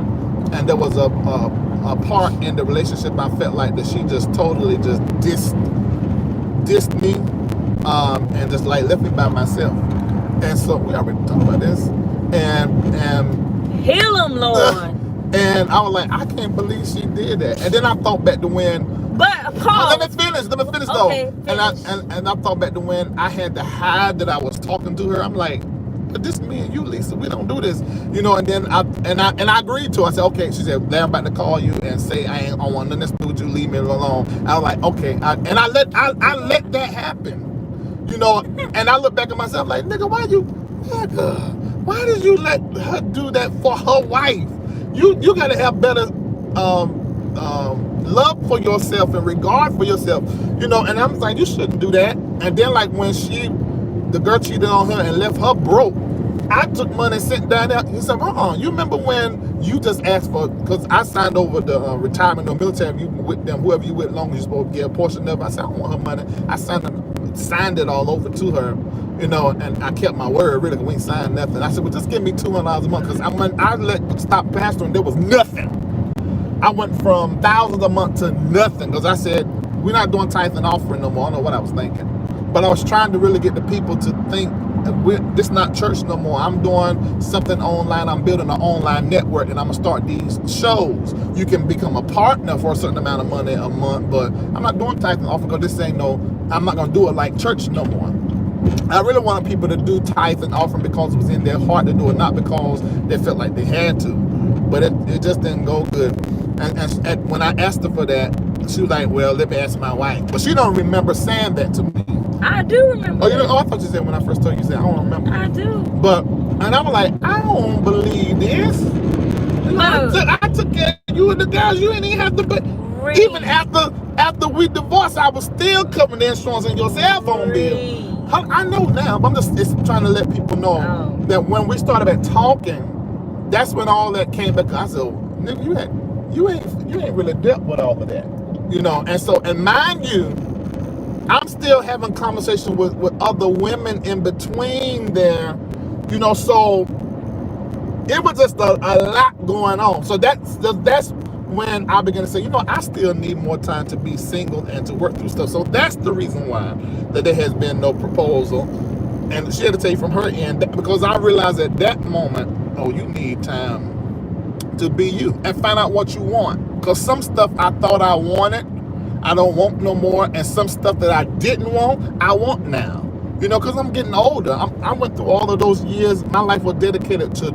And there was a part in the relationship I felt like that she just totally just dissed me, and just like left me by myself. And so we already talked about this, and Heal him, Lord. and I was like, I can't believe she did that. And then I thought back to when. But Paul, Let me finish though. Okay, and I thought back to when I had to hide that I was talking to her. I'm like, but this me and you, Lisa, we don't do this, you know. And then I agreed to. I said, okay. She said, I'm about to call you and say I want nothing to do with you. Leave me alone. I was like, okay. I let that happen, you know. And I look back at myself like, nigga, why did you let her do that for her wife? You gotta have better love for yourself and regard for yourself, you know. And I'm like, you shouldn't do that. And then like when the girl cheated on her and left her broke, I took money and sent down there. He said, you remember when you just asked for, because I signed over the retirement or military, you with them, whoever you with, long as you're supposed to get a portion of it. I said, I don't want her money. I signed it all over to her, you know, and I kept my word, really, we ain't signed nothing. I said, well, just give me $200 a month, because I stopped pastoring, there was nothing. I went from thousands a month to nothing, because I said, we're not doing tithe and offering no more. I don't know what I was thinking. But I was trying to really get the people to think, this not church no more. I'm doing something online. I'm building an online network, and I'm going to start these shows. You can become a partner for a certain amount of money a month, but I'm not doing tithe and offering, because this ain't I'm not going to do it like church no more. I really wanted people to do tithes and offering because it was in their heart to do it, not because they felt like they had to. But it just didn't go good. And when I asked her for that, she was like, well, let me ask my wife. But she don't remember saying that to me. I do remember. Oh, you know, I thought you said when I first told you, you said, I don't remember. I do. But, and I was like, I don't believe this. You know, I took care of you and the guys. You ain't even have to, but even after we divorced, I was still covering the insurance on your cell phone bill. I know now, but I'm just trying to let people know that when we started talking, that's when all that came back. I said, nigga, you ain't really dealt with all of that, you know. And so, and mind you, I'm still having conversations with other women in between there, you know. So it was just a lot going on. So that's when I began to say, you know, I still need more time to be single and to work through stuff. So that's the reason why that there has been no proposal. And she had to tell you from her end, because I realized at that moment, oh, you need time to be you and find out what you want. Because some stuff I thought I wanted, I don't want no more. And some stuff that I didn't want, I want now. You know, because I'm getting older. I went through all of those years. My life was dedicated to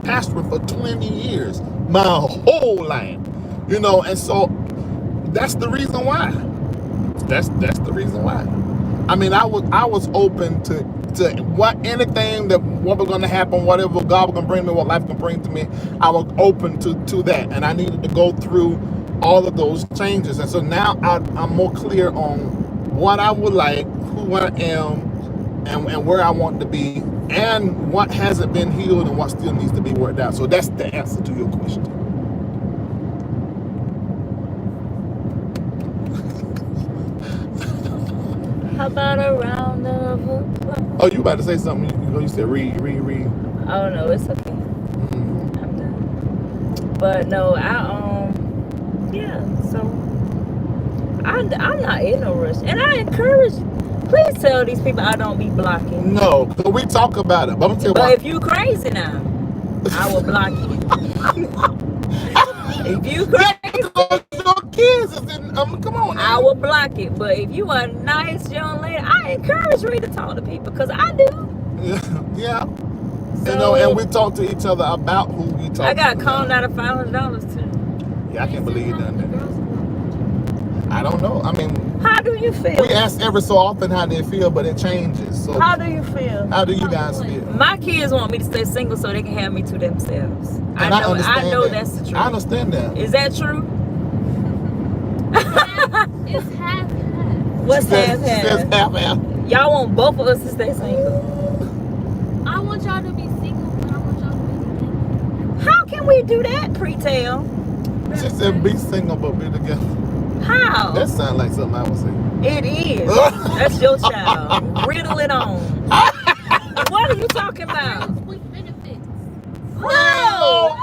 pastoring for 20 years. My whole life. You know, and so that's the reason why. That's the reason why. I mean, I was open to anything that what was gonna happen, whatever God was gonna bring me, what life can bring to me. I was open to that, and I needed to go through all of those changes. And so now I'm more clear on what I would like, who I am, and where I want to be, and what hasn't been healed and what still needs to be worked out. So that's the answer to your question. How about a round of applause? Oh, you about to say something? You said Reid. Oh no, it's okay. Mm-hmm. I'm done. But no, yeah. So I'm not in no rush, and I encourage. Please tell these people I don't be blocking. No, because we talk about it. But I'm telling you. But if you crazy now, I will block you. If you crazy, your kids is in, come on now. I will block it. But if you a nice young lady, I encourage Reid to talk to people because I do. Yeah. So, you know, and we talk to each other about who we talk to. I got called out of $500 too. Yeah, I can't believe you done that. I don't know. I mean, how do you feel? We ask every so often how they feel, but it changes. So how do you feel? How do you guys feel? My kids want me to stay single so they can have me to themselves. And I know that's the truth. I understand that. Is that true? It's half. What's half? It's half. Y'all want both of us to stay single? I want y'all to be single, but I want y'all to be together. How can we do that, Pretel? She said be single but be together. How? That sounds like something I would say. It is. That's your child. Riddle it on. What are you talking about? With benefits. No.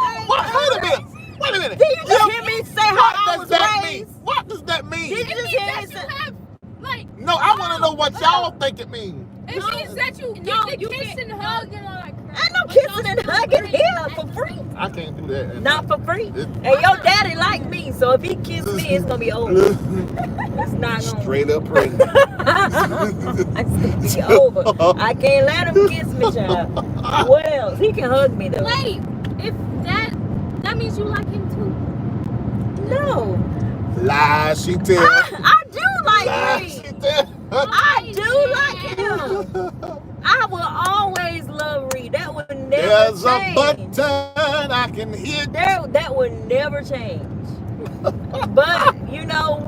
Wait a minute. Did you just hear me say how I was raised? What does that mean? Did you just hear me say? No, I want to know what y'all think it means. It means that you get the kiss and hug and all that crap. Ain't no kissing and hugging here for free. I can't do that. Not for free. And your daddy like me, so if he kiss me, it's gonna be over. It's not gonna. Straight up pregnant. It's over. I can't let him kiss me, child. What else? He can hug me though. Wait, if that means you like him too. No. Lies, she tell. I do like Lies, Reid. she tell. I do like him. I will always love Reid. That would never There's change. a button I can hit. That would never change. But you know,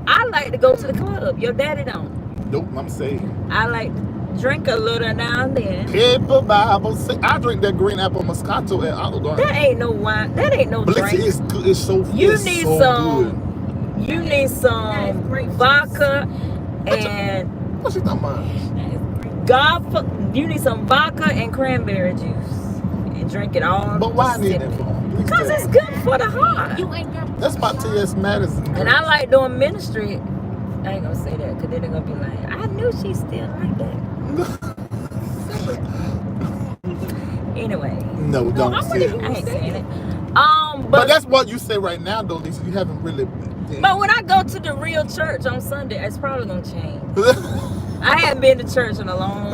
I like to go to the club. Your daddy don't. Nope, I'm saying. I like to drink a little now and then. Paper Bible. I drink that green apple Moscato at Olive Garden. That ain't no wine. That ain't no But drink. it's good. It's so You it's need so some. good. You need some vodka and What's she talking about? you need some vodka and cranberry juice and drink it all. But why need that for? Because it's good for the heart. You ain't got. That's my T.S. Madison. And I like doing ministry. I ain't gonna say that because then they're gonna be like, I knew she still like that. Anyway. No, don't say it. I ain't saying it. But that's what you say right now, though, Lisa. You haven't really. But when I go to the real church on Sunday, it's probably gonna change. I haven't been to church in a long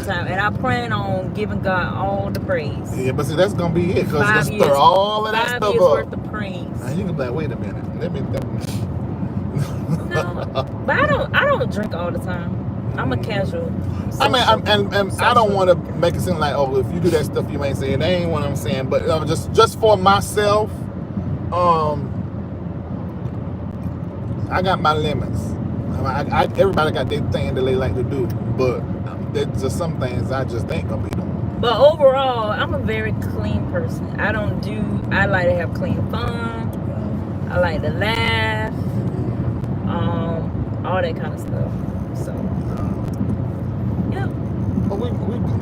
time, and I plan on giving God all the praise. Yeah, but see, that's gonna be it, because 5 let's years, stir all of that 5 stuff years up. worth of praise. Now you can be like, wait a minute, let me. No, but I don't drink all the time. I'm a casual. I mean, I don't want to make it seem like, oh, if you do that stuff, you ain't saying. That ain't what I'm saying. But just for myself, I got my limits. Everybody got their thing that they like to do, but there's just some things I just ain't gonna be doing. But overall, I'm a very clean person. I like to have clean fun. I like to laugh. All that kind of stuff. So, yeah. But we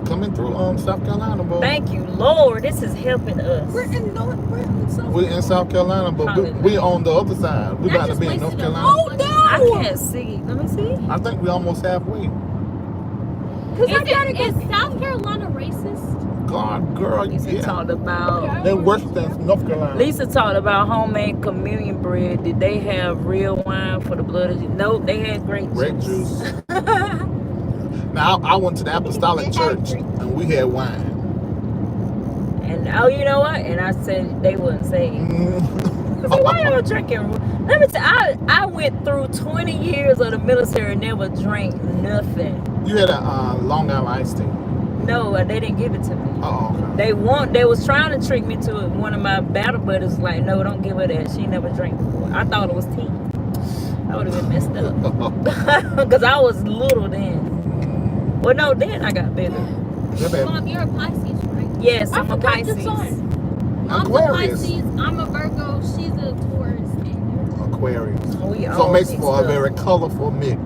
coming through South Carolina, boy. Thank you, Lord. This is helping us. We're in South Carolina, but we on the other side. We about to be in North Carolina. Oh no! I can't see. Let me see. I think we almost halfway. Is South Carolina racist? God, girl, Lisa yeah. talked about. They're worse than North Carolina. Lisa talked about homemade communion bread. Did they have real wine for the blood of Jesus? Nope, they had grape juice. Now, I went to the Apostolic Church, and we had wine. And you know what? And I said they wouldn't say. I said, why y'all drinking? Let me tell you, I went through 20 years of the military and never drank nothing. You had a Long Island iced tea. No, they didn't give it to me. Oh, okay. They was trying to trick me to it. One of my battle buddies was like, no, don't give her that. She never drank before. I thought it was tea. I would have been messed up. Because I was little then. Well, no, then I got bigger. Mom, you're a Pisces, right? Yes, I'm a Pisces. Mom's Aquarius. a Pisces. I'm a Virgo. She's a Taurus. Aquarius. We So all it makes mixed for a up. very colorful mix.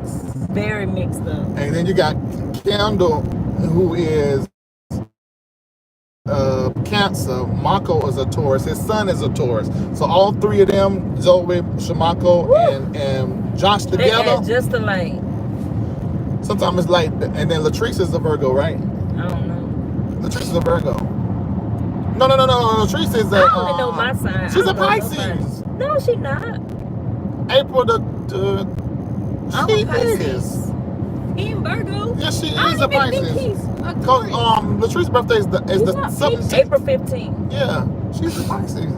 Very mixed up. And then you got Kendall, who is Cancer. Marco is a Taurus. His son is a Taurus. So all three of them, Zoe, Shamako, and Josh They together. act just alike. Sometimes it's like, and then Latrice is a Virgo, right? I don't know. Latrice is a Virgo. No. Latrice is a. I only know my sign. She's I a don't know Pisces. No, she's not. April I'm she a Pisces. is. He in Virgo. Yeah, she I is a don't even think Pisces. he's a Cause Taurus. Latrice's birthday is the He's not 17th. April 15th. Yeah, she's a Pisces.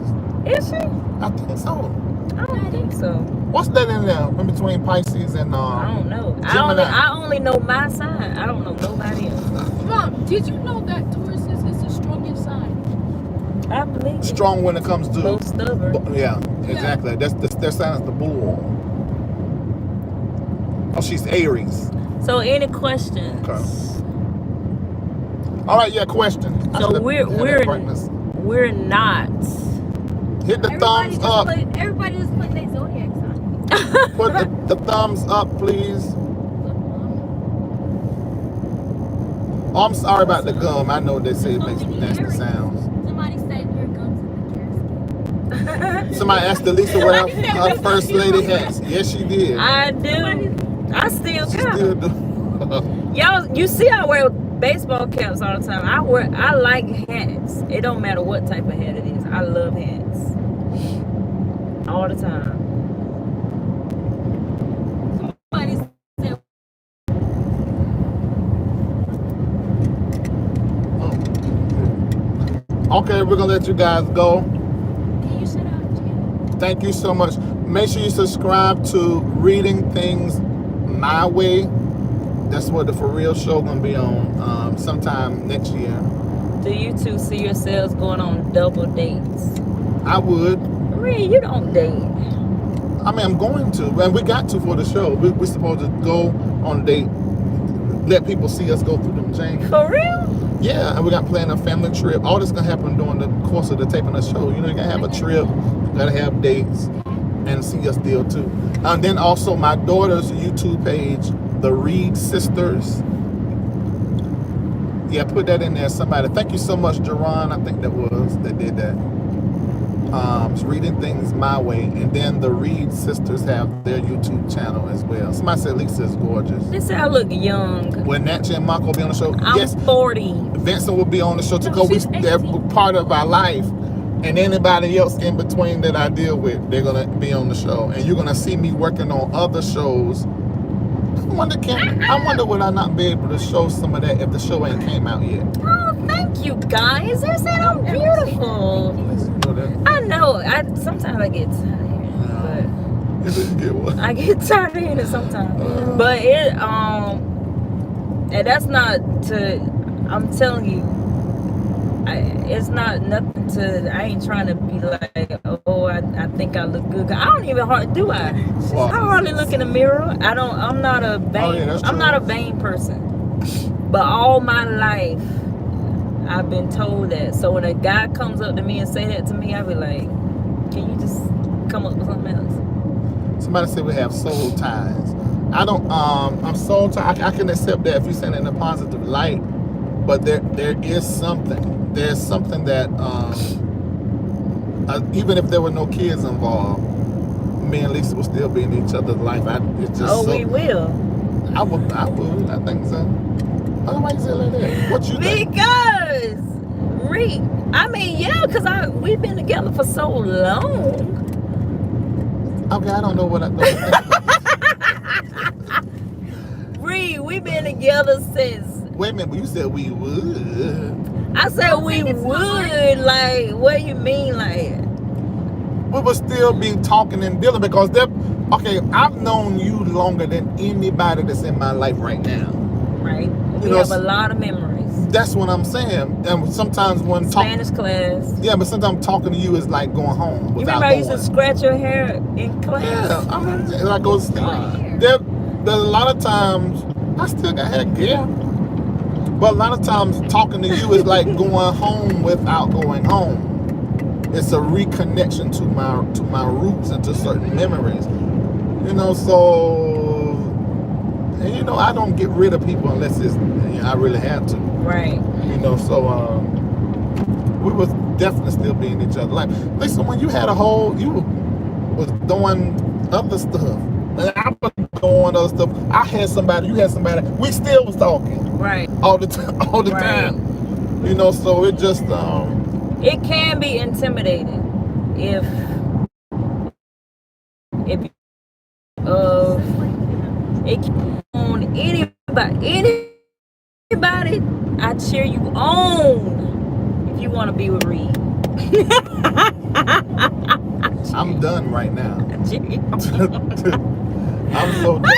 Is she? I think so. I don't think so. What's that in there in between Pisces and I don't know. Gemini? I only know my sign. I don't know nobody else. Mom, did you know that Taurus is the strongest sign? I believe it. strong when it comes to Most stubborn. yeah, exactly. That's their sign is the bull. Oh, she's Aries. So any questions? Okay. All right, yeah, question. So we're not. Hit the thumbs up. Everybody just put their zodiac sign. Put the thumbs up, please. Oh, I'm sorry about the gum. I know they say it makes nasty sounds. Somebody said your gums in the casket. Somebody asked Lisa where her first lady hats. Yes, she did. I do. I still She got still them. do. Y'all, you see I wear baseball caps all the time. I like hats. It don't matter what type of hat it is. I love hats. All the time. Somebody said Okay, we're gonna let you guys go. can you shut up, Jen? Thank you so much. Make sure you subscribe to Reading Things My Way. That's what the For Real show gonna be on sometime next year. Do you two see yourselves going on double dates? I would. Reid, you don't date. I mean, I'm going to, and we got to for the show. We're supposed to go on a date, let people see us go through them changes. For real? Yeah, and we got planned a family trip. All this gonna happen during the course of the taping of the show. You know, you gotta have a trip, gotta have dates, and see us deal too. And then also my daughter's YouTube page, the Reid Sisters. Yeah, put that in there. Somebody. Thank you so much, Jerron. I think that did that. It's Reading Things My Way, and then the Reid Sisters have their YouTube channel as well. Somebody said Lisa is gorgeous. They say I look young. When Natcha and Marco will be on the show, I'm yes, 40. Vincent will be on the show too, No, because she's they're 18. part of our life. And anybody else in between that I deal with, they're gonna be on the show. And you're gonna see me working on other shows wonder would I not be able to show some of that if the show ain't came out yet. Oh, thank you guys. They're saying I'm beautiful. I know. Sometimes I get tired, but I get tired of hearing it sometimes. But and that's not to. I'm telling you, it's not nothing to. I ain't trying to be like, oh, I think I look good. I don't even do I? I hardly look in the mirror. I'm not a vain. I'm not a vain person. But all my life, I've been told that. So when a guy comes up to me and say that to me, I be like, can you just come up with something else? Somebody said we have soul ties. I don't. I'm soul ties. I can accept that if you're saying it in a positive light. But there is something. There's something that even if there were no kids involved, me and Lisa would still be in each other's life. We will. I would. I think so. Why you say like that? What you think? Because Reid, because we've been together for so long. Okay, I don't know what I think. Reid, we've been together since. Wait a minute, but you said we would. I said we would. Like, what do you mean, like? We would still be talking and dealing because okay, I've known you longer than anybody that's in my life right now. Right. We have a lot of memories. That's what I'm saying. And sometimes when Spanish class. Yeah, but sometimes talking to you is like going home. You remember I used to scratch your hair in class? Yeah, I mean, I go to sleep. There's a lot of times I still got hair, yeah. But a lot of times talking to you is like going home without going home. It's a reconnection to my roots and to certain memories. I don't get rid of people unless I really have to. Right. We would definitely still be in each other's life. Listen, when you had you was doing other stuff. And I was doing other stuff. I had somebody, you had somebody. We still was talking. Right. All the time. So it just it can be intimidating if it on anybody I cheer you on if you want to be with Reid. I'm done right now. I'm so done.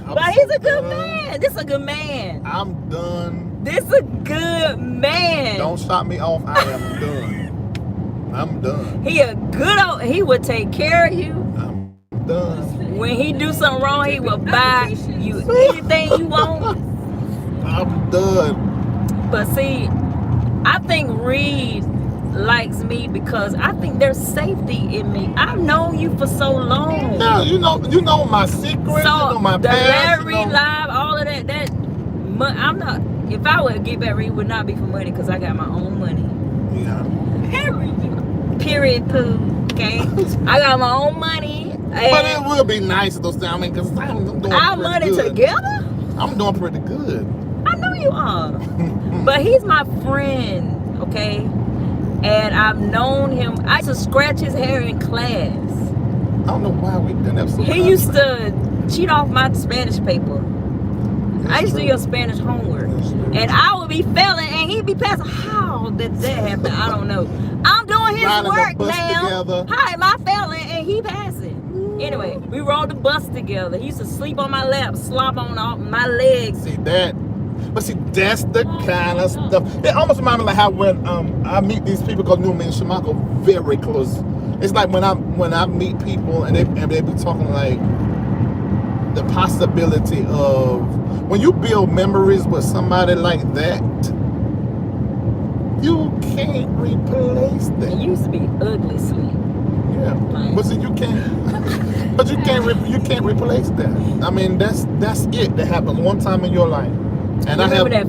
But he's a good man. This is a good man. I'm done. This is a good man. Don't stop me off. I am done. I'm done. He would take care of you. I'm done. When he do something wrong, he will buy you anything you want. I'm done. But see, I think Reid likes me because I think there's safety in me. I've known you for so long. No, you know my secrets, so my the past. Larry live, all of that. I'm not. If I would get back, Reid would not be for money because I got my own money. Yeah. Period. Poo. Okay. I got my own money. But it will be nice those times. Because I'm doing our money good. Together. I'm doing pretty good. I know you are. But he's my friend. Okay. And I've known him. I used to scratch his hair in class. I don't know why we didn't have so. He used to cheat off my Spanish paper. I used to do your Spanish homework. And I would be failing and he'd be passing. How did that happen? I don't know. I'm doing his work now. How am I failing and he passing? Anyway, we rode the bus together. He used to sleep on my lap, slop on my legs. See that? But see, that's the kind of stuff. It almost reminds me like how when I meet these people, because me and Shamako very close. It's like when I meet people and they be talking like the possibility of when you build memories with somebody like that, you can't replace that. It used to be ugly sleep. Yeah, but see, you can't replace that. I mean, that's it. That happens one time in your life. And you remember that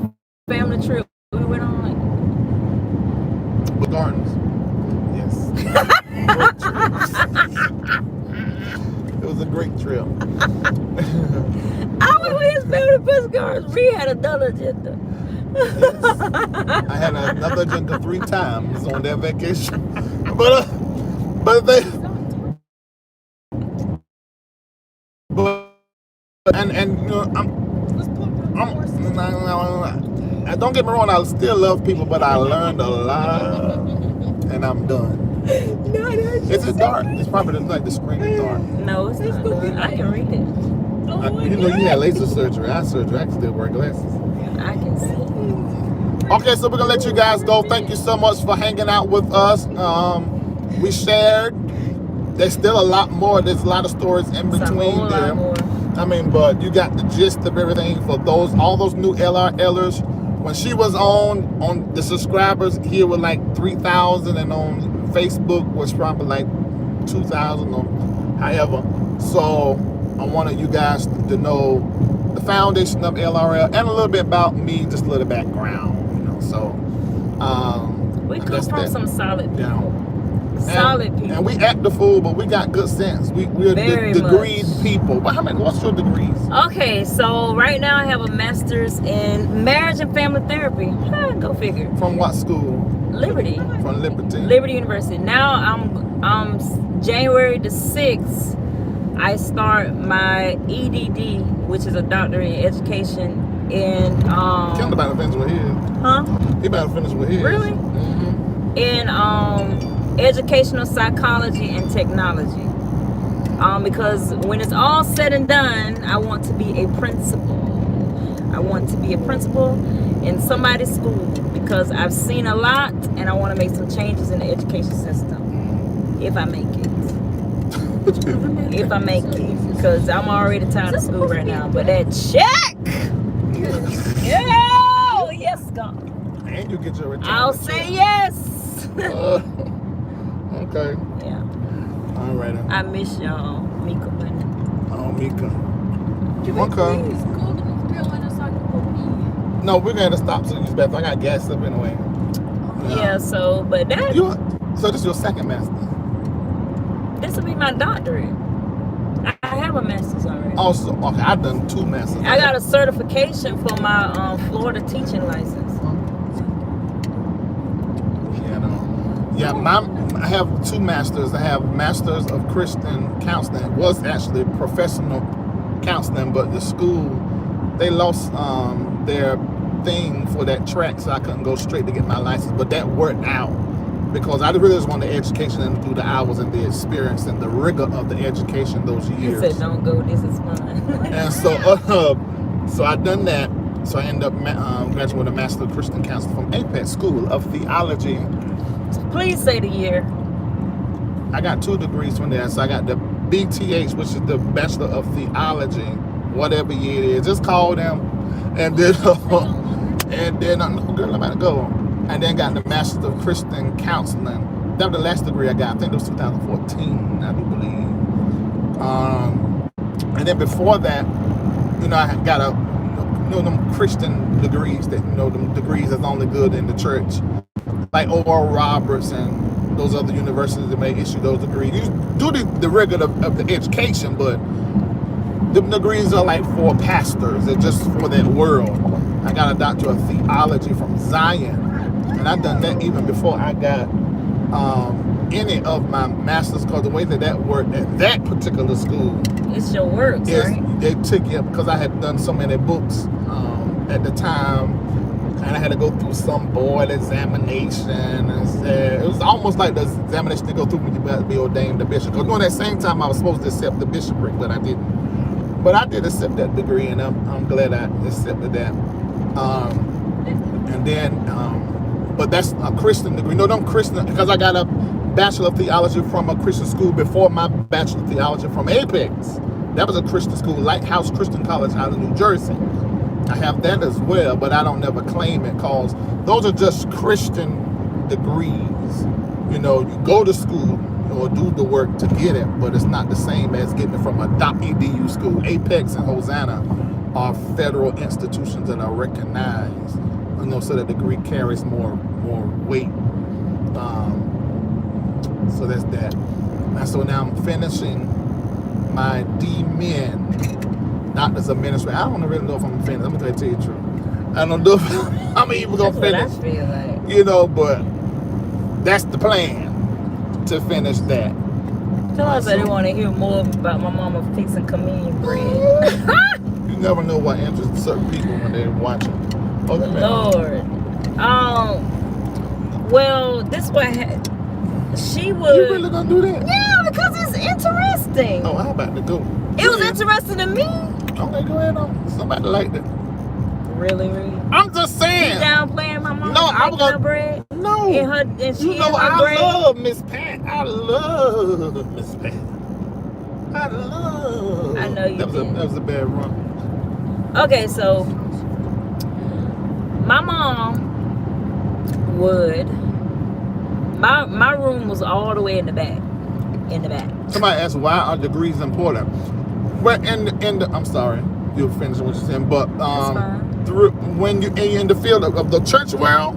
family trip we went on? With gardens. Yes. It was a great trip. I went with his family to gardens. We had another agenda. Yes. I had another agenda 3 times on that vacation. But and you know, don't get me wrong, I still love people, but I learned a lot, and I'm done. No, Is it dark? It's probably like the screen is dark. No, it's not dark. I can read it. You know, you had laser surgery, eye surgery. I can still wear glasses. I can see. Okay, so we're gonna let you guys go. Thank you so much for hanging out with us. We shared. There's still a lot more. There's a lot of stories in between there. I mean, but you got the gist of everything for all those new LRLers. When she was on the subscribers here were like 3,000, and on Facebook was probably like 2,000 or however. So I wanted you guys to know the foundation of LRL and a little bit about me, just a little background, you know. So we come from some solid people. Yeah. Solid people. And we act the fool, but we got good sense. We're degreed people. What's your degrees? Okay, so right now I have a master's in marriage and family therapy. Go figure. From what school? Liberty. From Liberty. Liberty University. Now I'm January the 6th. I start my EDD, which is a doctorate in education in Kim about to finish with his. Huh? He about to finish with his. Really? Mm-hmm. In educational psychology and technology. Because when it's all said and done, I want to be a principal. I want to be a principal in somebody's school because I've seen a lot and I want to make some changes in the education system. If I make it. If I make it. Because I'm already tired of school right now. But that check! Yeah! Yes, God. And you get your return. I'll say yes. Okay. Yeah. All right. I miss y'all, Mika Bunny. Oh, Mika. Okay. Please go to North Carolina so I can go pee. No, we're gonna stop to use the bathroom. I got gas up anyway. Yeah. So, but that. So this is your second master. This will be my doctorate. I have a master's already. Also, okay, I've done 2 masters. I got a certification for my Florida teaching license. Yeah, I have 2 masters. I have masters of Christian counseling. It was actually professional counseling, but the school, they lost their thing for that track, so I couldn't go straight to get my license. But that worked out because I really just wanted the education and do the hours and the experience and the rigor of the education those years. You said don't go, this is fun. And so I done that. So I ended up graduating with a Master of Christian Counseling from Apex School of Theology. Please say the year. I got 2 degrees from there. So I got the BTH, which is the Bachelor of Theology, whatever year it is. Just call them. And then, girl, I'm about to go. And then got the Master of Christian Counseling. That was the last degree I got. I think it was 2014, I do believe. And then before that, you know, I got them Christian degrees that, you know, them degrees that's only good in the church. Like Oral Roberts and those other universities that may issue those degrees. You do the rigor of the education, but the degrees are like for pastors. They're just for that world. I got a doctor of theology from Zion, and I've done that even before I got any of my masters, because the way that worked at that particular school, it's your works, right? They took it because I had done so many books at the time. And I had to go through some board examination. And it was almost like the examination to go through when you had to be ordained a bishop. Because during that same time, I was supposed to accept the bishopric, but I didn't. But I did accept that degree, and I'm glad I accepted that. And then, but that's a Christian degree. No, I'm Christian, because I got a Bachelor of Theology from a Christian school before my Bachelor of Theology from Apex. That was a Christian school, Lighthouse Christian College out of New Jersey. I have that as well, but I don't never claim it because those are just Christian degrees. You know, you go to school or do the work to get it, but it's not the same as getting it from a .edu school. Apex and Hosanna are federal institutions that are recognized, you know, so the degree carries more weight. So that's that. And so now I'm finishing my D-Min. Doctors of Ministry. I don't really know if I'm gonna finish. I'm gonna tell you the truth. I don't know if I'm even gonna finish. That's what I feel like. You know, but that's the plan, to finish that. Tell us that they want to hear more about my mama fixing communion bread. never know what interests certain people when they're watching. Oh, that man. Lord. Well, this way, she would. You really gonna do that? Yeah, because it's interesting. Oh, I'm about to go. It was interesting to me. Okay, go ahead on. Somebody like that. Really, Reid? I'm just saying. You down playing my mom? No, I was gonna. Bread? No. And she you know I love Miss Pat. I love Miss Pat. I love. I know you that was a bad run. Okay, so my mom would. My room was all the way in the back. In the back. Somebody asked, why are degrees important? Well, I'm sorry, you're finishing what you're saying, but when you're in the field of the church world,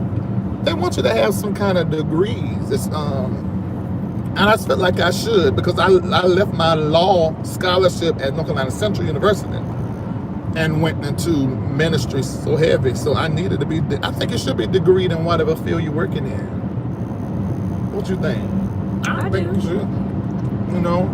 they want you to have some kind of degrees. It's and I felt like I should, because I left my law scholarship at North Carolina Central University and went into ministry so heavy, so I needed to be. I think it should be degreed in whatever field you're working in. What you think? I think do. you should. You know,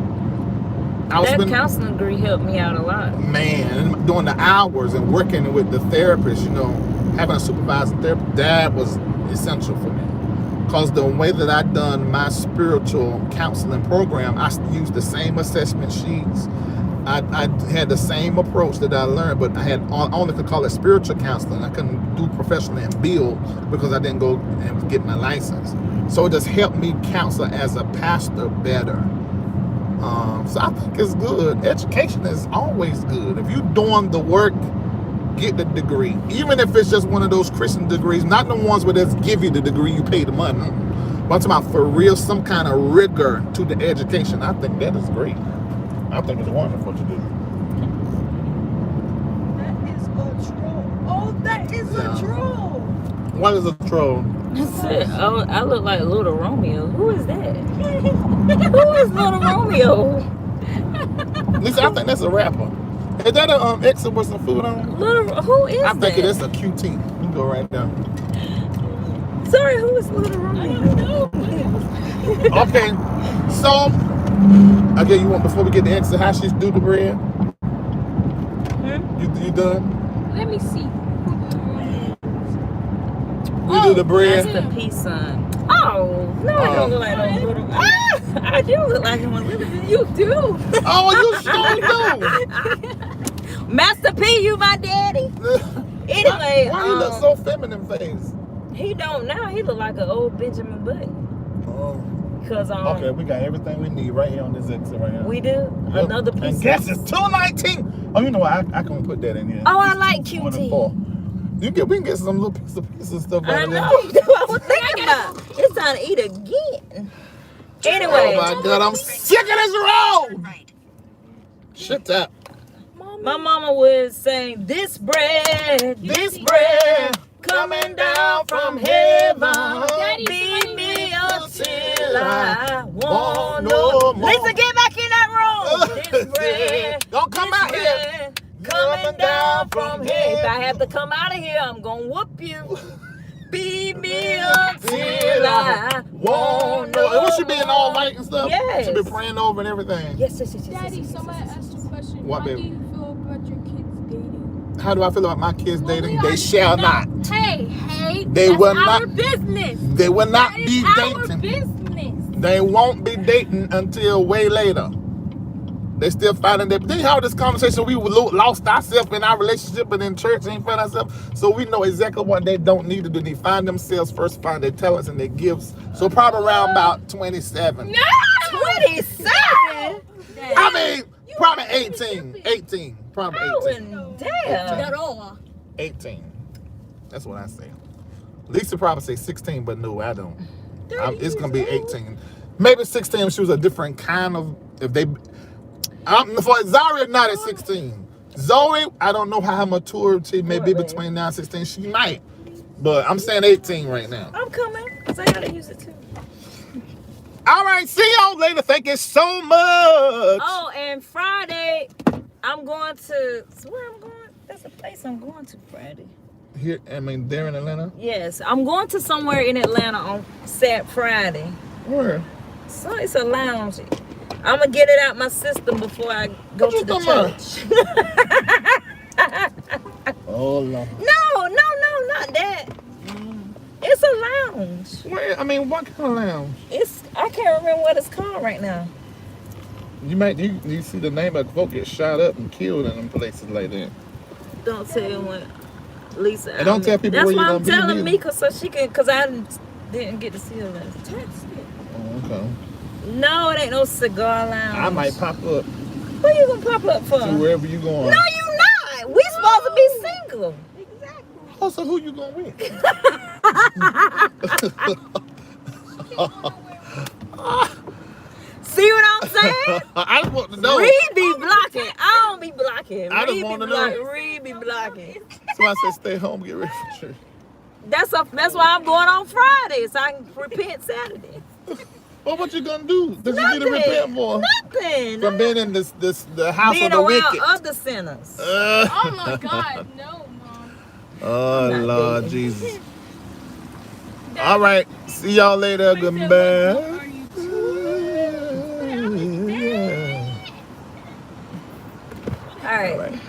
that counseling degree helped me out a lot. Man, doing the hours and working with the therapist, you know, having a supervising therapist, that was essential for me. Because the way that I done my spiritual counseling program, I used the same assessment sheets. I had the same approach that I learned, but I only could call it spiritual counseling. I couldn't do professionally and bill because I didn't go and get my license. So it just helped me counsel as a pastor better. So I think it's good. Education is always good. If you're doing the work, get the degree. Even if it's just one of those Christian degrees, not the ones where they just give you the degree, you pay the money. But I'm talking about for real, some kind of rigor to the education. I think that is great. I think it's wonderful to do. That is a troll. Oh, that is a troll. What is a troll? Oh, I look like Little Romeo. Who is that? Who is Little Romeo? Listen, I think that's a rapper. Is that a exit with some food on? Who is that? I think it is a QT. You can go right down. Sorry, who is Little Romeo? Okay, so again, you want before we get the exit, how she do the bread? You done? Let me see. We do the bread. That's the peace sign. Oh, no, I don't look like no little. I do look like him a little bit. You do. Oh, you sure do. Master P, you my daddy. Anyway, why you look so feminine face? He don't now. He look like an old Benjamin Button. Oh. Cause okay, we got everything we need right here on this exit right here. We do. Yep. Another piece. And guess it's $2.19. Oh, you know what? I can put that in here. Oh, I like QT. We can get some little piece of stuff out of there. I know. That's what I was thinking about. It's time to eat again. Anyway. Oh my God, I'm sick of this road. Shut up. My mama was saying, this bread coming down from heaven. Feed me until I want no more. Lisa, get back in that room. This bread. Don't come out here. Coming down from heaven. If I have to come out of here, I'm going to whoop you. Feed me until I want no more. And what she being all light and stuff? Yes. She be praying over and everything. Yes. Daddy, somebody asked a question. What, baby? How do you feel about your kids dating? How do I feel about my kids dating? They shall not. Hey, they will our not. business. They will not be Our dating. business. They won't be dating until way later. They still finding that. Then how this conversation, we lost ourselves in our relationship and in church ain't find ourselves. So we know exactly what they don't need to do. They find themselves first, find their talents and their gifts. So probably around about 27. No! 27? I mean, probably 18. 18. Probably 18. Damn. 18. That's what I say. Lisa probably say 16, but no, I don't. It's going to be 18. Maybe 16 if she was a different kind of, if they... for Zaria, not at 16. Zoe, I don't know how her maturity may be between now and 16. She might. But I'm saying 18 right now. I'm coming, because I got to use it too. All right, see y'all later. Thank you so much. Oh, and Friday, I'm going to, where I'm going? That's a place I'm going to Friday. Here, I mean, there in Atlanta? Yes, I'm going to somewhere in Atlanta on Friday. Where? So it's a lounge. I'm going to get it out my system before I go to the church. Oh Lord. No, not that. It's a lounge. Wait, I mean, what kind of lounge? I can't remember what it's called right now. You see the name of folk get shot up and killed in them places like that. Don't tell when Lisa. And don't tell people that's where you're why gonna I'm be. telling neither. Mika so she can, cause I didn't get to see her last. Text it. Oh, okay. No, it ain't no cigar lounge. I might pop up Where you gonna pop up for? to wherever you going. No, you not. We supposed to be single. Exactly. Oh, so who you going with? See what I'm saying? I just want to know. Reid be blocking. I don't be blocking. I just Reid want be to know. blocking. Reid be blocking. Somebody said stay home, get ready for church. That's why I'm going on Friday, so I can repent Saturday. Well, what you gonna do? Does you need to Nothing. repent for? Nothing. From being in the house Being of the around wicked. other sinners. Oh my God, no, Mom. Oh I'm not Lord dating. Jesus. All right. See y'all later. Wait, so what Goodbye. are you All right. All right.